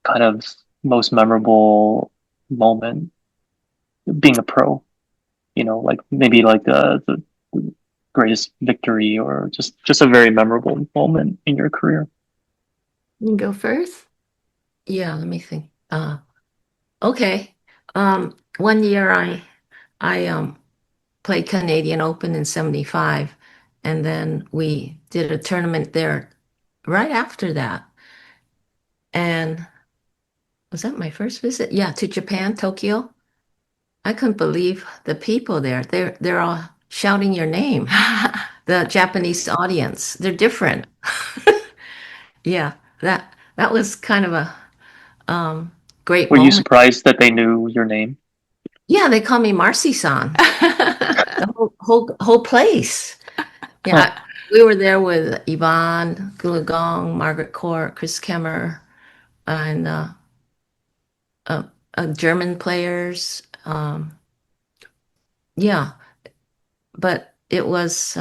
kind of most memorable moment being a pro? You know, like maybe like the greatest victory or just a very memorable moment in your career. You can go first. Yeah, let me think. Okay. One year I played Canadian Open in '75, and then we did a tournament there right after that. And was that my first visit? Yeah, to Japan, Tokyo. I couldn't believe the people there. They're all shouting your name. The Japanese audience. They're different. Yeah, that was kind of a great Were you moment. surprised that they knew your name? Yeah, they call me Marcie-san. The whole place. Yeah, we were there with Yvonne Goolagong, Margaret Court, Chris Kemmer, and German players. Yeah, but it was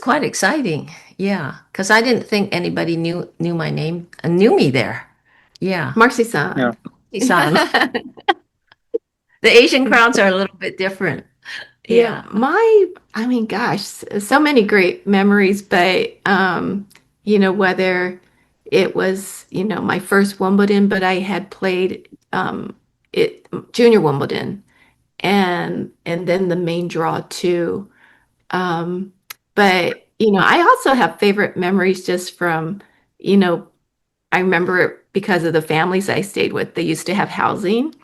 quite exciting. Yeah, because I didn't think anybody knew my name and knew me there. Yeah, Marcie-san. Yeah. Marcie-san. The Asian crowds are a little bit different. Yeah, I mean, gosh, so many great memories, but whether it was, my first Wimbledon, but I had played junior Wimbledon and then the main draw too. But I also have favorite memories just from, I remember it because of the families I stayed with. They used to have housing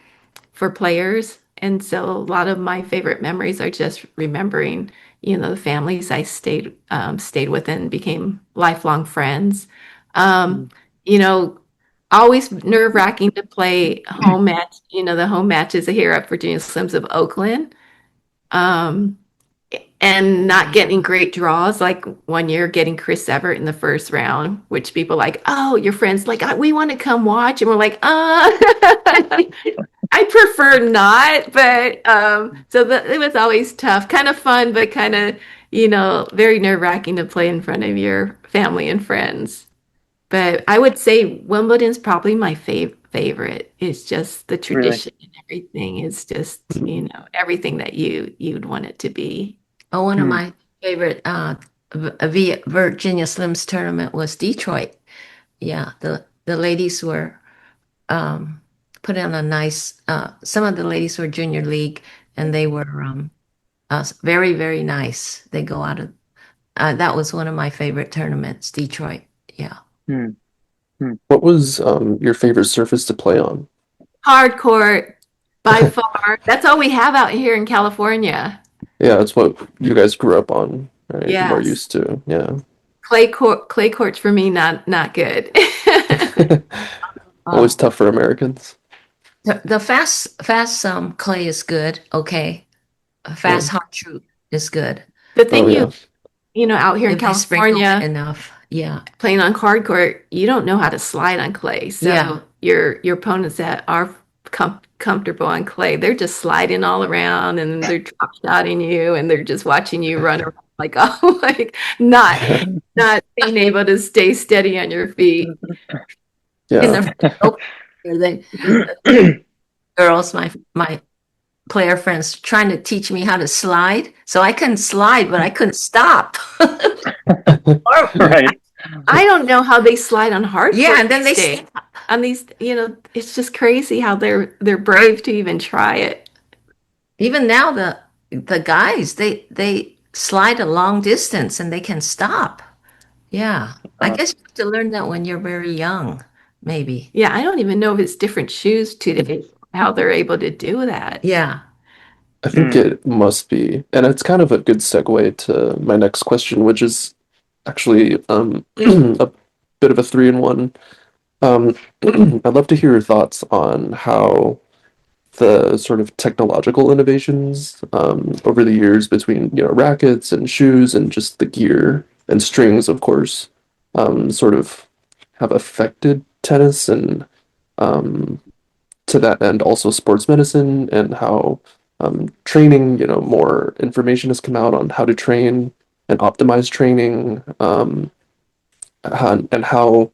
for players. And so a lot of my favorite memories are just remembering, the families I stayed with and became lifelong friends. Always nerve-wracking to play home match, the home matches here at Virginia Slims of Oakland. And not getting great draws, like one year getting Chris Evert in the first round, which people like, oh, your friends like, we want to come watch. And we're like, I prefer not, but it was always tough. Kind of fun, but kind of, very nerve-wracking to play in front of your family and friends. But I would say Wimbledon's probably my favorite. It's just the Really? tradition and everything is just, Mhm. everything that you'd want it to be. Oh, one of Hmm. my favorite Virginia Slims tournament was Detroit. Yeah, the ladies were um, put on a nice. Some of the ladies were junior league, and they were very very nice. They go out of that was one of my favorite tournaments, Detroit. Yeah. Hmm. Hmm. What was your favorite surface to play on? Hardcore by far. That's all we have out here in California. Yeah, that's what you guys grew up on, right? More Yes. used to. Yeah. Clay courts for me not good. Um, Always tough for Americans. the fast clay is good. Okay, Yeah. fast hot shoot is good. The Oh thing yeah. out here in If you sprinkle it California, enough, yeah, playing on hard court, you don't know how to slide on clay. yeah. So your opponents that are comfortable on clay, they're just sliding all around and they're drop shotting you and they're just watching you run around like oh like not being able to stay steady on your feet. In Yeah. the they, girls, my player friends, trying to teach me how to slide, so I couldn't slide, but I couldn't stop. Or Right. I don't know how they slide on hard yeah, court and then these they days. On these, it's just crazy how they're brave to even try it. even now the guys they slide a long distance and they can stop. Yeah, I Uh, guess you have to learn that when you're very young, maybe. Yeah, I don't even know if it's different shoes today, how they're able to do that. Yeah. I think hmm. it must be. And it's kind of a good segue to my next question, which is actually a bit of a three in one. I'd love to hear your thoughts on how the sort of technological innovations over the years between, rackets and shoes and just the gear and strings, of course, sort of have affected tennis and um, to that end also sports medicine and how training, more information has come out on how to train and optimize training and how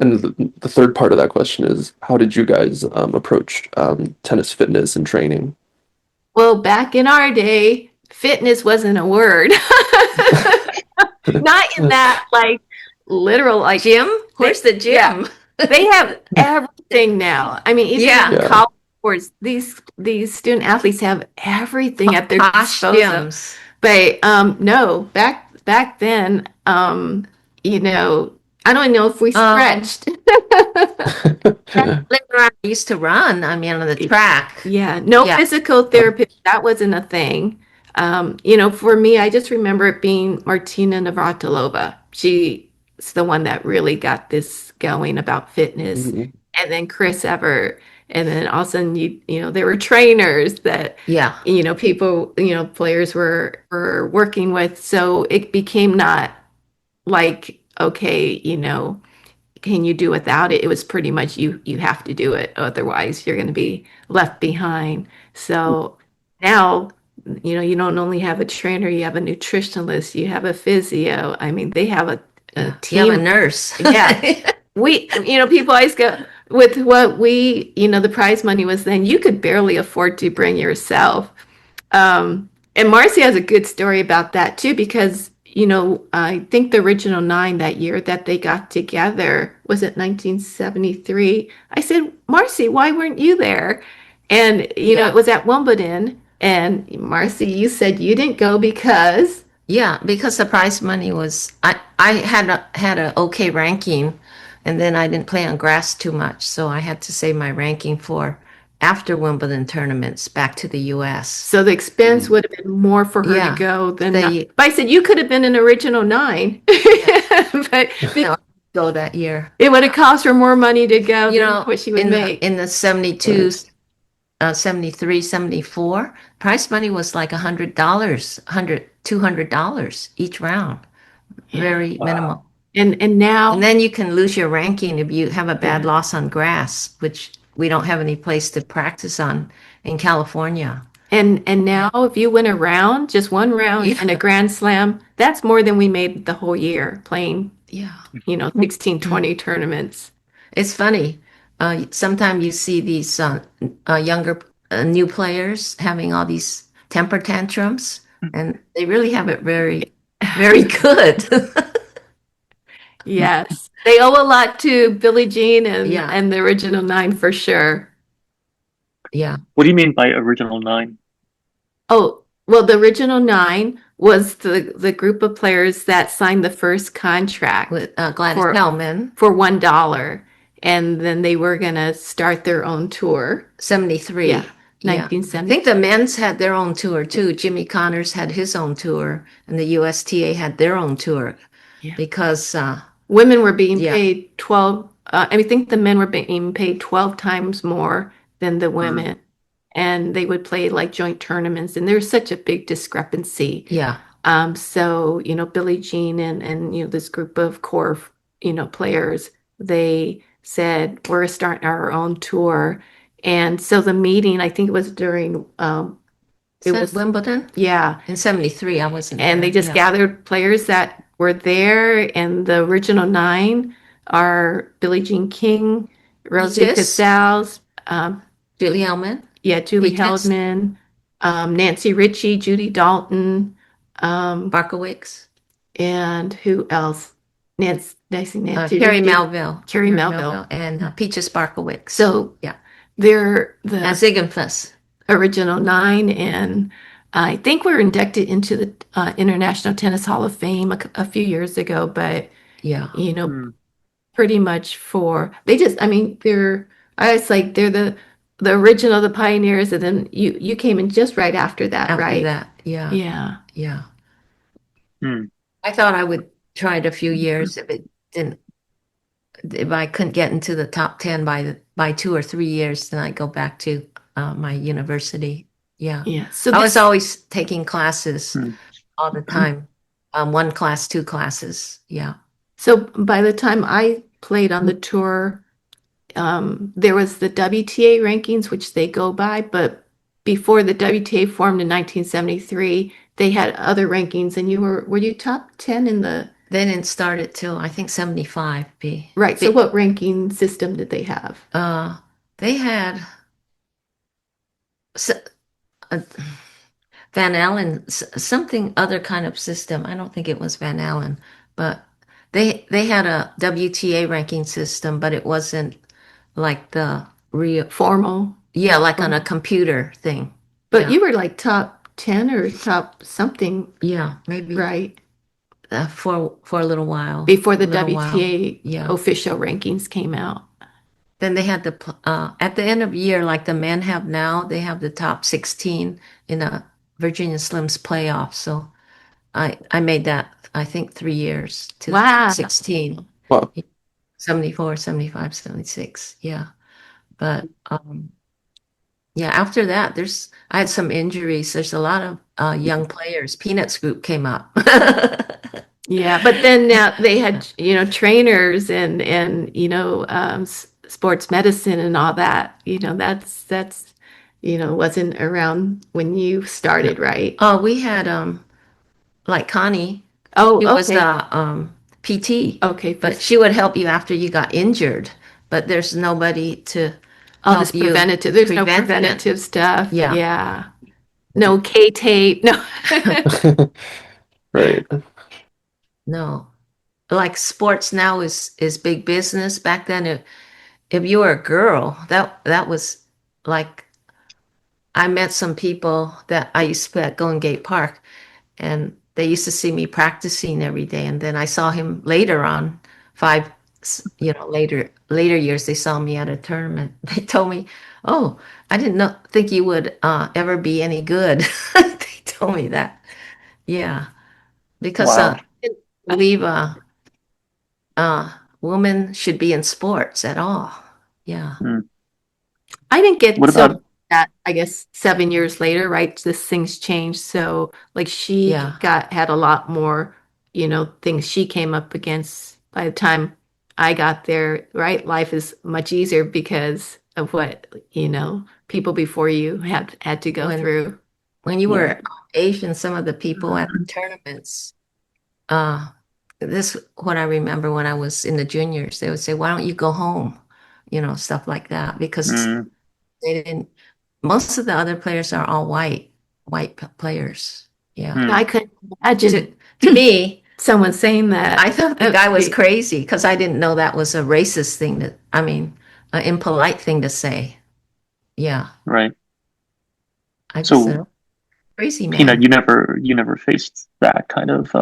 and the third part of that question is how did you guys approach tennis fitness and training? Well, back in our day, fitness wasn't a word. Not in that like literal like Gym? Where's they the yeah, gym? they have everything now. I mean, even Yeah. in Yeah. college sports, these student athletes have everything at their Posh disposal. gyms. But no, back then, I don't know if we Um, stretched. Later on, I used to run. I mean, on the track. Yeah, no Yeah. physical therapy. That wasn't a thing. For me, I just remember it being Martina Navratilova. She's the one that really got this going about fitness. Mhm. And then Chris Evert. And then all of a sudden, there were trainers that, Yeah. people, players were working with. So it became not like, okay, can you do without it? It was pretty much you have to do it, otherwise you're going to be left behind. So now, you don't only have a trainer, you have a nutritionist, you have a physio. I mean, they have a Yeah. You have a team. nurse. Yeah. People always go with what the prize money was then, you could barely afford to bring yourself. And Marcy has a good story about that too, because I think the original nine that year that they got together was it 1973. I said, Marcy, why weren't you there? And Yeah. it was at Wimbledon. And Marcy, you said you didn't go because Yeah, because the prize money was I had a okay ranking, and then I didn't play on grass too much, so I had to save my ranking for after Wimbledon tournaments back to the U.S. so the expense would have been more for her to Yeah, go than not. they But I said you could have been an original nine, but no, go that year. it would have cost her more money to go You than know, what she would in make. the 72, 73, 74, prize money was like $100, $200 each round. Yeah. Very minimal. Wow. And now, And then you can lose your ranking if you have a bad yeah. loss on grass, which we don't have any place to practice on in California. And now if you went around, just one round Yeah. in a Grand Slam, that's more than we made the whole year playing, Yeah. 16, 20 tournaments. It's funny. Sometimes you see these younger, new players having all these temper tantrums, and they really have it very, very good. Yes. They owe a lot to Billie Jean and Yeah. and the original nine for sure. Yeah. What do you mean by original nine? Oh, well, the original nine was the group of players that signed the first contract With Gladys For- Hellman, for $1. And then they were gonna start their own tour. 73. Yeah, Yeah. I 1970. think the men's had their own tour too. Jimmy Connors had his own tour, and the USTA had their own tour Yeah. because Women were being Yeah. paid 12, I think the men were being paid 12 times more than the women. And they would play like joint tournaments, and there's such a big discrepancy. yeah, So, Billie Jean and this group of core, players, they said, we're starting our own tour. And so the meeting, I think it was during, it was, Wimbledon yeah. in 73. I wasn't And they there. just Yeah. gathered players that were there, and the original nine are Billie Jean King, Rosie Peaches. Casals, Julie Hellman. Julie Peaches. Heldman, Nancy Ritchie, Judy Dalton, Barkowicz. and who else? Nancy Carrie Ritchie, Melville. Carrie Melville. And Peaches Barkowicz. So yeah. they're the And Ziegenfuss. original nine, and I think we're inducted into the International Tennis Hall of Fame a few years ago, but Yeah. pretty much I was like, they're the original, the pioneers, and then you came in just right after that, After right? that. Yeah. Yeah. Yeah. Hmm. I thought I would try it a few years if I couldn't get into the top 10 by 2 or 3 years, then I'd go back to my university. Yeah. Yeah. So I was always taking classes Hmm. all the time. 1 class, 2 classes. Yeah. So by the time I played on the tour, there was the WTA rankings, which they go by, but before the WTA formed in 1973, they had other rankings, and were you top 10 in the They didn't start it till I think 75. right? So what ranking system did they have? They had Van Allen, something other kind of system. I don't think it was Van Allen, but they had a WTA ranking system, but it wasn't like the real Formal. yeah, like on a computer thing. But Yeah. you were like top 10 or top something, Yeah, maybe right? for a little while Before the little while. WTA Yeah. official rankings came out. Then they had at the end of the year, like the men have now, they have the top 16 in a Virginia Slims playoff. So I made that, I think, 3 years to Wow. 16. Wow. 74, 75, 76. Yeah. But yeah, after that, I had some injuries. There's a lot of young players. Peanuts group came up. Yeah, but then now they had, trainers and sports medicine and all that. That's wasn't around when you started, right? Oh, we had like Connie. Oh, She was okay. PT. Okay, But she would help you after you got injured. But there's nobody to all this help you preventative. There's no prevent it. preventative stuff. Yeah. Yeah. No K-tape. No. Right. No. Like sports now is big business. Back then, if you were a girl, that was like I met some people that I used to play at Golden Gate Park, and they used to see me practicing every day. And then I saw him later on, later years. They saw me at a tournament. They told me, "Oh, I didn't think you would ever be any good." They told me that. Yeah, because Wow. I didn't believe women should be in sports at all. Yeah. I didn't get What so about that, I guess 7 years later, right? This things changed. So like she Yeah. had a lot more, things she came up against by the time I got there, right? Life is much easier because of what, people before you had to go When through. when you Yeah. were Asian, some of the people at the tournaments, uh, this what I remember when I was in the juniors, they would say, "Why don't you go home?" Stuff like that, because Mm, they didn't. Most of the other players are all players. Yeah. mm, I couldn't To, imagine to me, someone saying that. I thought the That guy would was be- crazy because I didn't know that was a racist thing I mean, an impolite thing to say. Yeah. right. I just said, So, "Oh, crazy Peanut, man." you never faced that kind of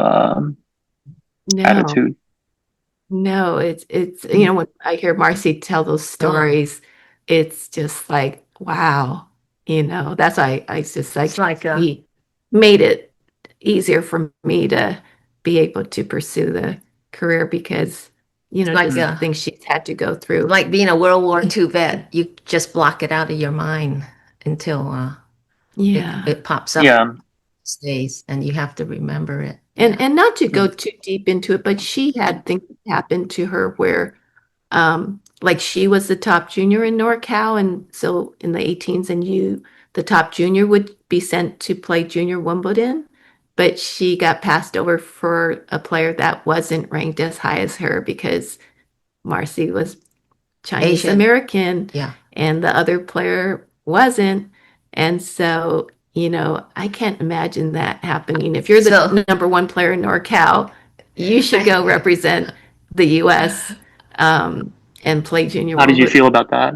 No. attitude. No, it's Mm. when I hear Marcy tell those Oh, stories, it's just like, wow, that's why I just it's like like he made it easier for me to be able to pursue the career because, like just Mm, the things she's had to go through. like being a World War II vet. You just block it out of your mind until it Yeah. it pops up yeah. these days, and you have to remember it. And Yeah. and not to go Mm, too deep into it, but she had things happen to her where like she was the top junior in NorCal, and so in the 18s, and the top junior, would be sent to play junior Wimbledon, but she got passed over for a player that wasn't ranked as high as her because Marcy was Chinese Asian. American Yeah. and the other player wasn't. And so, I can't imagine that happening. If you're So the number one player in NorCal, you should go represent the US and play junior how did you Wimbledon. feel about that,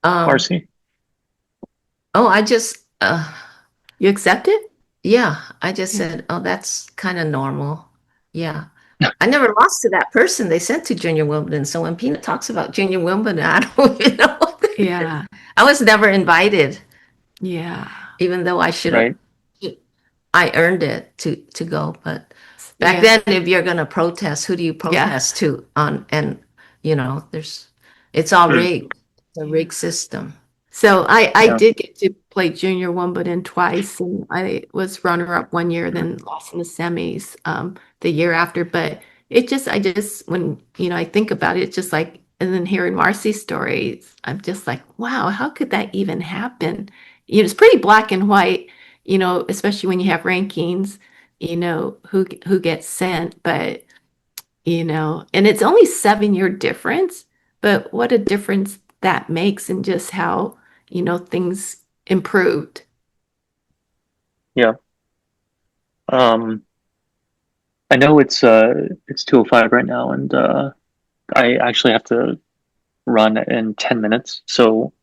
um Marcy? oh, I just You accept it? yeah, I just Yeah. said, "Oh, that's kind of normal." Yeah. I never lost to that person they sent to Junior Wimbledon. So when Peanut talks about Junior Wimbledon, I don't even know what that is. Yeah. I was never invited, Yeah. even though I should have. Right. I earned it to go. But back Yeah. then, if you're going to protest, who do you Yeah. protest to? And it's all Mm, rigged. It's a rigged system. So I yeah. did get to play junior Wimbledon twice, and I was runner up one year, then lost in the semis the year after. But I just when I think about it, it's just like, and then hearing Marcy's stories, I'm just like, wow, how could that even happen? It's pretty black and white, especially when you have rankings, who gets sent, but and it's only 7 year difference, but what a difference that makes in just how, things improved. Yeah. Um, I know it's 2:05 right now, and I actually have to run in 10 minutes. So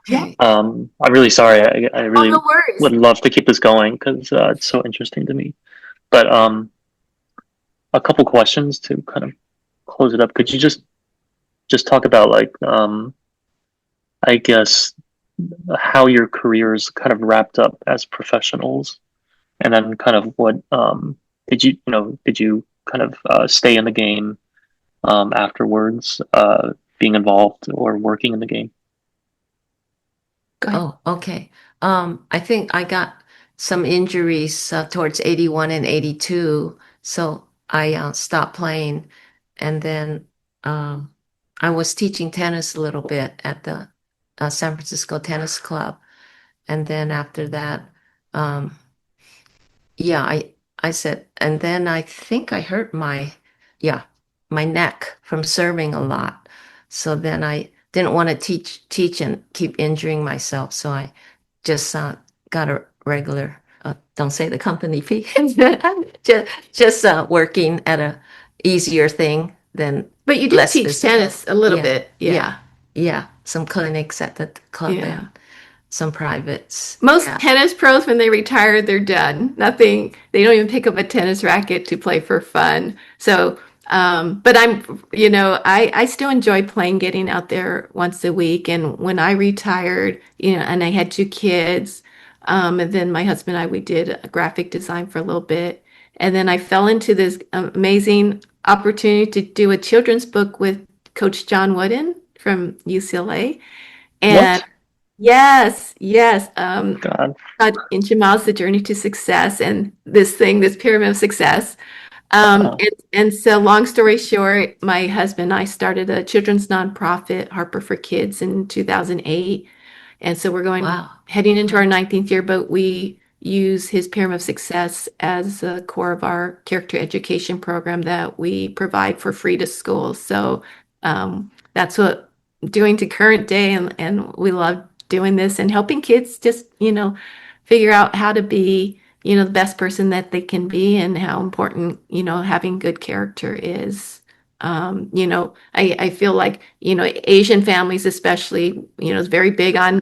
Yeah. Okay. I'm really sorry. I Oh, really no worries. would love to keep this going because it's so interesting to me. But a couple questions to kind of close it up. Could you just talk about like I guess how your careers kind of wrapped up as professionals, and then kind of what did you kind of stay in the game afterwards, being involved or working in the game? Go ahead. Oh, okay. I think I got some injuries towards 81 and 82, so I stopped playing. And then um, I was teaching tennis a little bit at the San Francisco Tennis Club. And then after that, um, yeah, I said, and then I think I hurt yeah, my neck from serving a lot. So then I didn't want to teach and keep injuring myself. So I just got a regular, don't say the company fee, just working at a easier thing than But you did less teach physical. tennis a little Yeah, bit. yeah, Yeah. yeah. Some clinics at the club Yeah. and some privates. Most Yeah. tennis pros, when they retire, they're done. Nothing, they don't even pick up a tennis racket to play for fun. So, but I still enjoy playing, getting out there once a week. And when I retired, and I had two kids, and then my husband and I, we did a graphic design for a little bit. And then I fell into this amazing opportunity to do a children's book with Coach John Wooden from UCLA. And What? yes, yes. God. Inch and Miles, The Journey to Success, and this pyramid of success. Wow. And so long story short, my husband and I started a children's nonprofit, Harper for Kids, in 2008. And so we're Wow. heading into our 19th year, but we use his Pyramid of Success as a core of our character education program that we provide for free to schools. So that's what I'm doing to current day, and we love doing this and helping kids just, figure out how to be, the best person that they can be and how important, having good character is. I feel like, Asian families especially, is very big on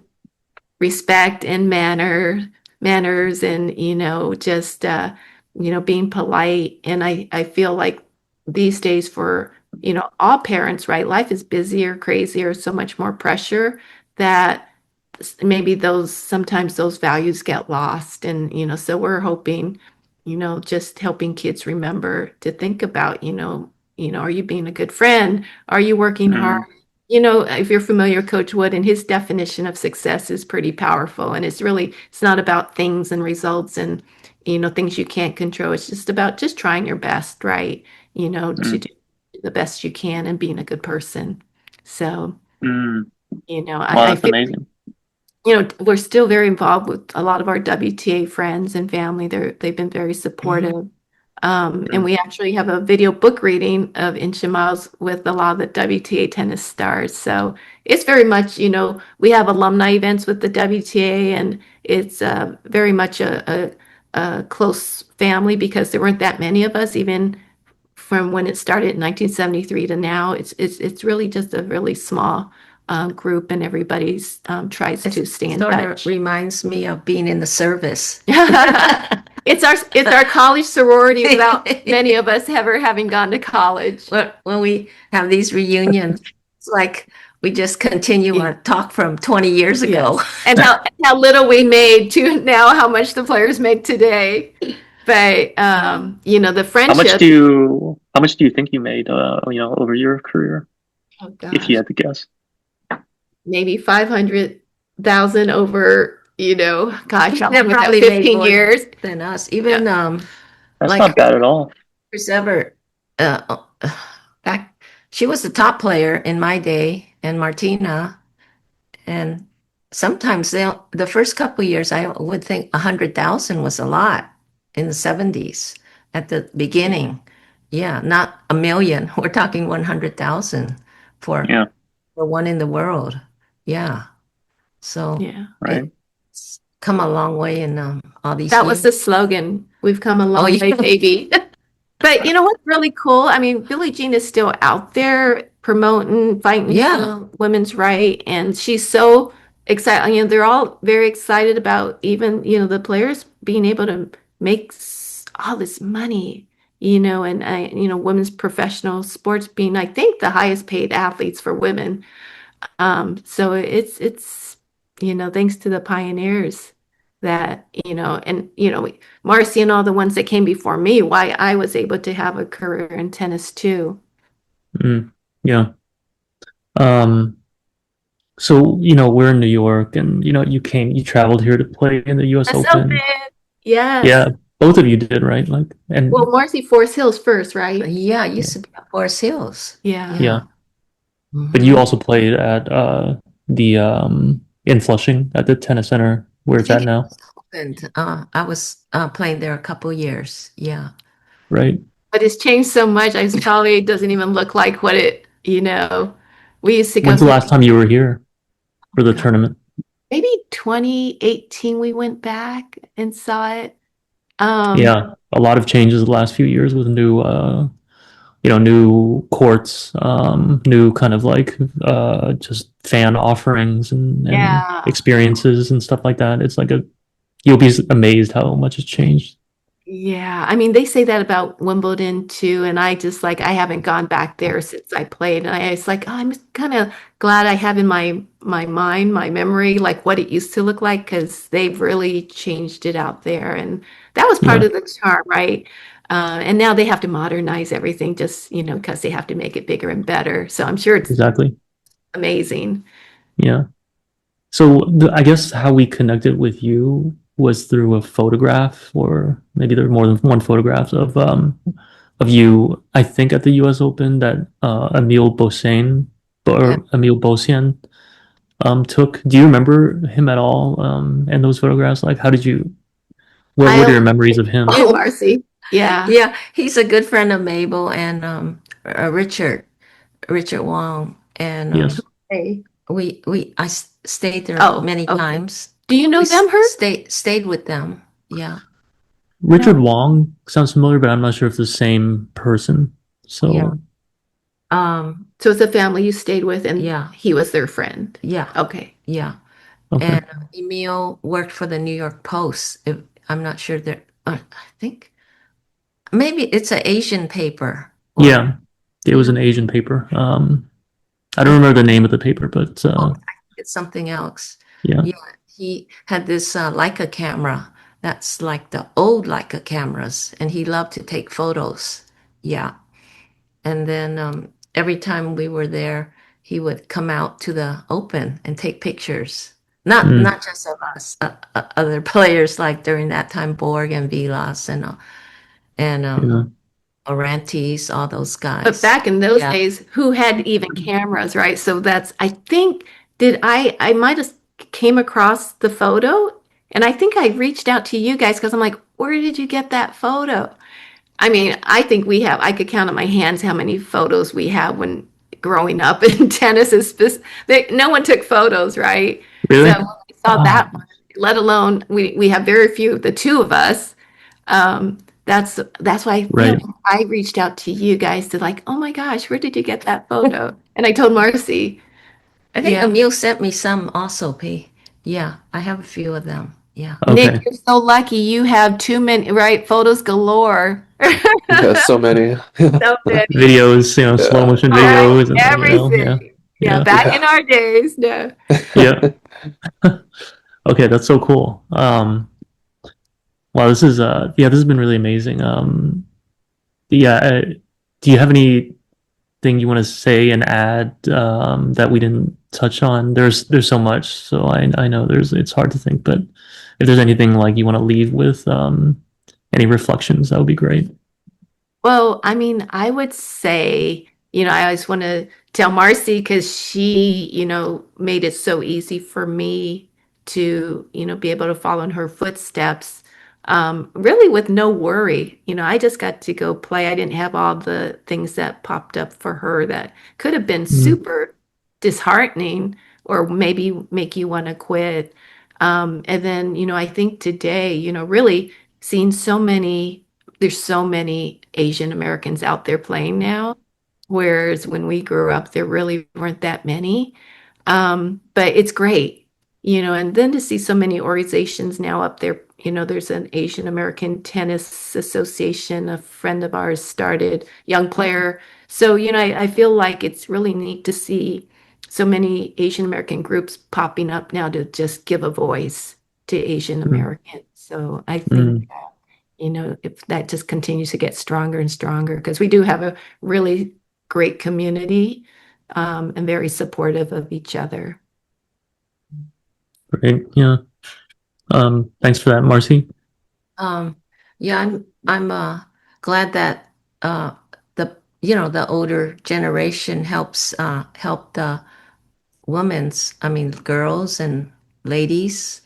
respect and manners and just being polite. And I feel like these days for all parents, right, life is busier, crazier, so much more pressure that maybe sometimes those values get lost. And so we're hoping, just helping kids remember to think about, are you being a good friend, are you working hard? Mm, If you're familiar with Coach Wood, and his definition of success is pretty powerful. And it's not about things and results and, things you can't control. It's just about just trying your best, right? To mm, do the best you can and being a good person. So, mm. Wow, I that's feel, amazing. we're still very involved with a lot of our WTA friends and family. They've been very supportive. And Mm, we actually have a video book reading of Inch and Miles with a lot of the WTA tennis stars. So it's very much, we have alumni events with the WTA, and it's very much a close family because there weren't that many of us, even from when it started in 1973 to now. It's really just a really small group, and everybody's tries to stay in Sort touch. of reminds me of being in the service. It's our college sorority without many of us ever having gone to college. When we have these reunions, it's like we just continue Yeah. our talk from 20 years ago. And how little we made to now how much the players make today. But the friendship. how much do you think you made over your career, Oh if you gosh, had to guess? maybe 500,000 over, gosh, That with that probably made 15 more years. than us. Even That's like not bad at all. first ever back, she was the top player in my day, and Martina. And sometimes the first couple of years, I would think 100,000 was a lot in the 70s at the beginning. Yeah, not a million. We're talking 100,000 for Yeah, for one in the world. Yeah. So Yeah. right. it's come a long way in all these That was years. the slogan. We've come a Oh, long way, yeah. baby. But you know what's really cool? I mean, Billie Jean is still out there promoting, fighting Yeah. for women's right, and she's so excited. They're all very excited about even, the players being able to make all this money, and women's professional sports being, I think, the highest paid athletes for women. So it's thanks to the pioneers that and Marcy and all the ones that came before me, why I was able to have a career in tennis too. Mm, yeah. Um, so, we're in New York and, you traveled here to play in the US That's so Open. bad. Yes. Yeah, both of you did, right? Well, Marcy Forest Hills first, right? Yeah, it used to be at Forest Hills. Yeah. yeah, but you Mhm. also played at the in Flushing at the tennis center where I it's at think it now, was opened. I was playing there a couple years. Yeah. right? But it's changed so much. I probably doesn't even look like what we used to go When's the to, last time you were here for the God. tournament? maybe 2018 we went back and saw it. Um, Yeah, a lot of changes the last few years with new courts, new kind of just fan offerings and yeah. experiences and stuff like that. It's you'll be amazed how much has changed. Yeah, I mean, they say that about Wimbledon too, and I just I haven't gone back there since I played, and it's I'm kind of glad I have in my mind, my memory, like what it used to look like, because they've really changed it out there, and that was part Yeah, of the charm, right? And now they have to modernize everything, just because they have to make it bigger and better. So I'm sure it's exactly. amazing. Yeah. So I guess how we connected with you was through a photograph, or maybe there were more than one photograph of of you, I think at the U.S. Open that Emile Bossane Yeah. or Emile Bossian took. Do you remember him at all? And those photographs, like, how did you? What are I your memories of him? do, Marcy. Yeah. Yeah, he's a good friend of Mabel and Richard Wong, and Yes, Hey. I stayed there Oh, many okay. times. Do you know them, Herb? Stayed with them. Yeah, Richard No. Wong sounds familiar, but I'm not sure if the same person. yeah. So So it's a family you stayed with, and Yeah, he was their friend. yeah, Okay. yeah. okay, And Emil worked for the New York Post. I'm not sure that. I think maybe it's an Asian paper, or yeah, it was an Asian paper. I don't I remember the name of the paper, but oh, it's something else. yeah. Yeah, he had this Leica camera that's like the old Leica cameras, and he loved to take photos. Yeah, and then every time we were there, he would come out to the open and take pictures. Mm, Not just of us, other players like during that time, Borg and Vilas and yeah. Orantes, all those But guys. back in those Yeah. days, who had even cameras, right? So that's, I think, I might have came across the photo and I think I reached out to you guys because I'm like, where did you get that photo? I mean, I think I could count on my hands how many photos we have when growing up in tennis no one took photos, right? So Really? when we saw Oh, that one, let alone we have very few, the two of us. That's why I feel right. like I reached out to you guys to like, oh my gosh, where did you get that photo? And I told Marcy, I think yeah, Emil sent me some also, P. Yeah, I have a few of them. Yeah. Nick, Okay. you're so lucky. You have too many, right? Photos galore. Yeah, so many. So many. Videos, slow Yeah. motion Right, videos, and yeah, everything. Yeah, yeah, back in Yeah. our days, no. yeah. Okay, that's so cool. Wow, this has been really amazing. Yeah, do you have anything you want to say and add that we didn't touch on? There's so much, so I know it's hard to think, but if there's anything like you want to leave with, any reflections, that would be great. Well, I mean, I would say, I always want to tell Marcy because she, made it so easy for me to, be able to follow in her footsteps, really with no worry. I just got to go play. I didn't have all the things that popped up for her that could have been Mm, super disheartening or maybe make you want to quit. And then, I think today, really seeing there's so many Asian Americans out there playing now, whereas when we grew up, there really weren't that many. But it's great, and then to see so many organizations now up there, there's an Asian American Tennis Association, a friend of ours started, young player. So, I feel like it's really neat to see so many Asian American groups popping up now to just give a voice to Asian mm, Americans. So I think mm. if that just continues to get stronger and stronger, because we do have a really great community and very supportive of each other. Great. Yeah. Thanks for that, Marcy. Um, yeah, I'm glad that the older generation help the girls and ladies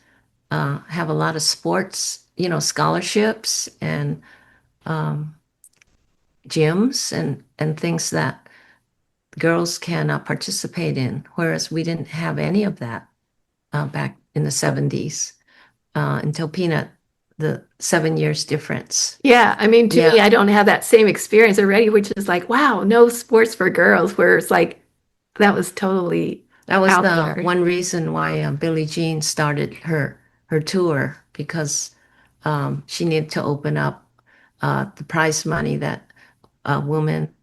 have a lot of sports, scholarships and um, gyms and things that girls can participate in, whereas we didn't have any of that back in the 70s until Peanut, the 7 years difference. Yeah, I mean, to Yeah, me, I don't have that same experience already, which is like, wow, no sports for girls, where it's like that was totally that was out the there. one reason why Billie Jean started her tour because she needed to open up the prize money that women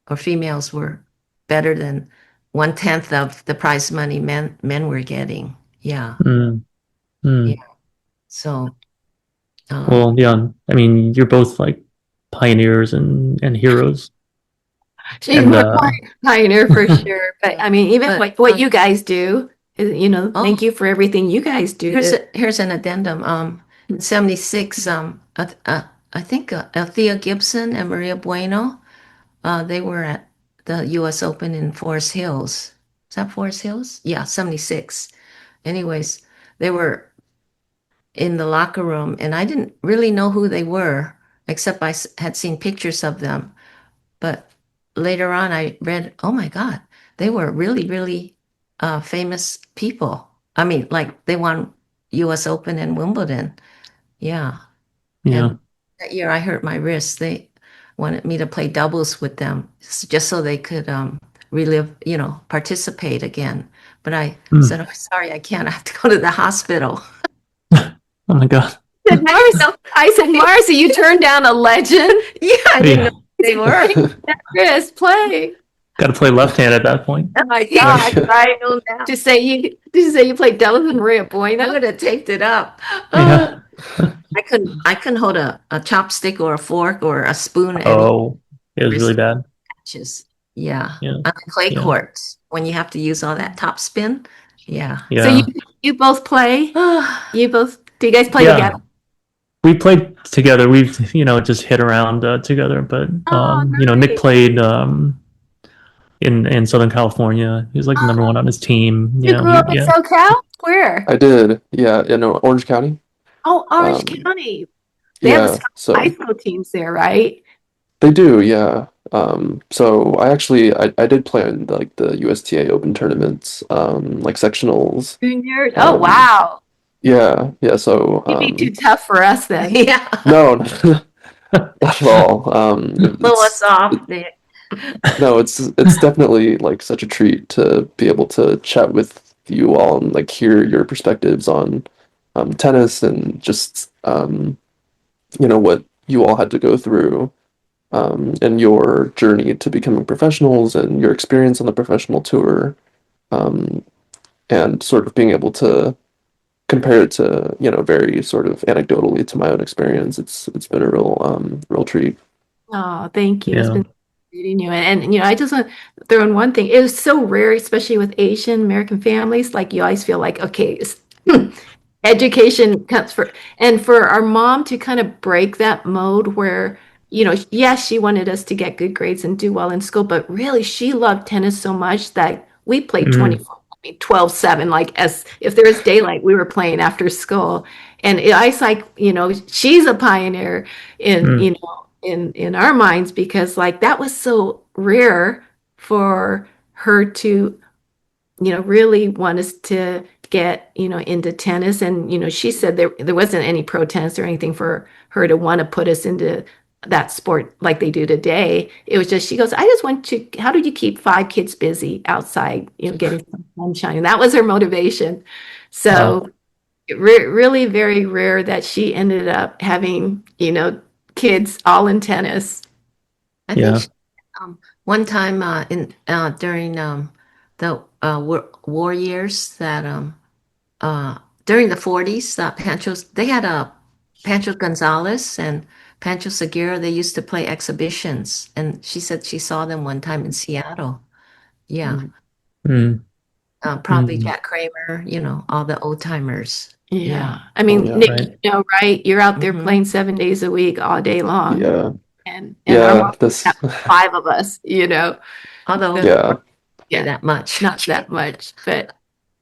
or females were better than 1/10 of the prize money men were getting. Yeah, Mm, yeah. mm. So um, Well, yeah. I mean, you're both like pioneers and heroes, She's and more pioneer for sure. But I mean, even but what you guys do, oh, thank you for everything you guys do. here's an addendum. In '76, I think Althea Gibson and Maria Bueno, they were at the U.S. Open in Forest Hills. Is that Forest Hills? Yeah, 76. Anyways, they were in the locker room, and I didn't really know who they were, except had seen pictures of them. But later on, I read, oh my God, they were really, really famous people. I mean, like they won U.S. Open and Wimbledon. Yeah. Yeah. And that year I hurt my wrist. They wanted me to play doubles with them just so they could relive, participate again. But I Mm. said, oh, sorry, I can't. I have to go to the hospital. Oh my God. I said, Marcie, you turned down a legend. Yeah, I didn't know Yeah. who they were. Chris, play. Got to play left hand at that point. Oh my God, I know now. Just say you played doubles with Maria I Bueno. would have taped it up. Yeah. I couldn't hold a chopstick or a fork or a spoon at any Oh, it was really bad. matches. Yeah. Yeah. On the clay Yeah. courts when you have to use all that top spin. Yeah. So Yeah. you both play? You both, do you guys play Yeah. together? We played together. We've, just hit around together, but Oh, Nick nice. played in Southern California. He was like the number one on his team. You grew up in SoCal? Where? I did. Yeah, Orange County. Oh, Orange Um, County. They have yeah, high so school teams there, right? they do, yeah. So I did play in like the USTA Open tournaments, like sectionals. Junior. Oh, Um, wow. yeah, so You'd be too tough for us then. Yeah. no, not at all. Blow us off. No, it's definitely like such a treat to be able to chat with you all and like hear your perspectives on tennis and just what you all had to go through and your journey to becoming professionals and your experience on the professional tour um, and sort of being able to compare it to very sort of anecdotally to my own experience. It's been a real treat. Oh, thank you. It's Yeah. been meeting you. And I just want to throw in one thing. It was so rare, especially with Asian American families. Like you always feel like, okay, education comes for, and for our mom to kind of break that mode where, yes, she wanted us to get good grades and do well in school, but really she loved tennis so much that we played Mhm. 24, 12/7, like as if there was daylight, we were playing after school. And I was like, she's a pioneer in, Mm. in our minds because like that was so rare for her to really want us to get, into tennis. And, she said there wasn't any pro tennis or anything for her to want to put us into that sport like they do today. It was just, she goes, I just want to, how do you keep 5 kids busy outside, getting some sunshine? And that was her motivation. Wow. So really very rare that she ended up having, kids all in tennis. I Yeah. think one time during the war years that during the 40s, they had a Pancho Gonzalez and Pancho Segura. They used to play exhibitions, and she said she saw them one time in Seattle. Yeah, Mm. probably Mm. Jack Kramer. All the old timers. Yeah. I Oh mean, yeah. Nick, Right. right? You're out there Mhm. playing 7 days a week, all day long. Yeah. And our Yeah, mom this had 5 of us. Although So, yeah. yeah, that much. not that much, but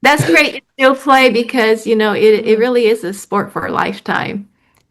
that's great. You still play because, it really is a sport for a lifetime.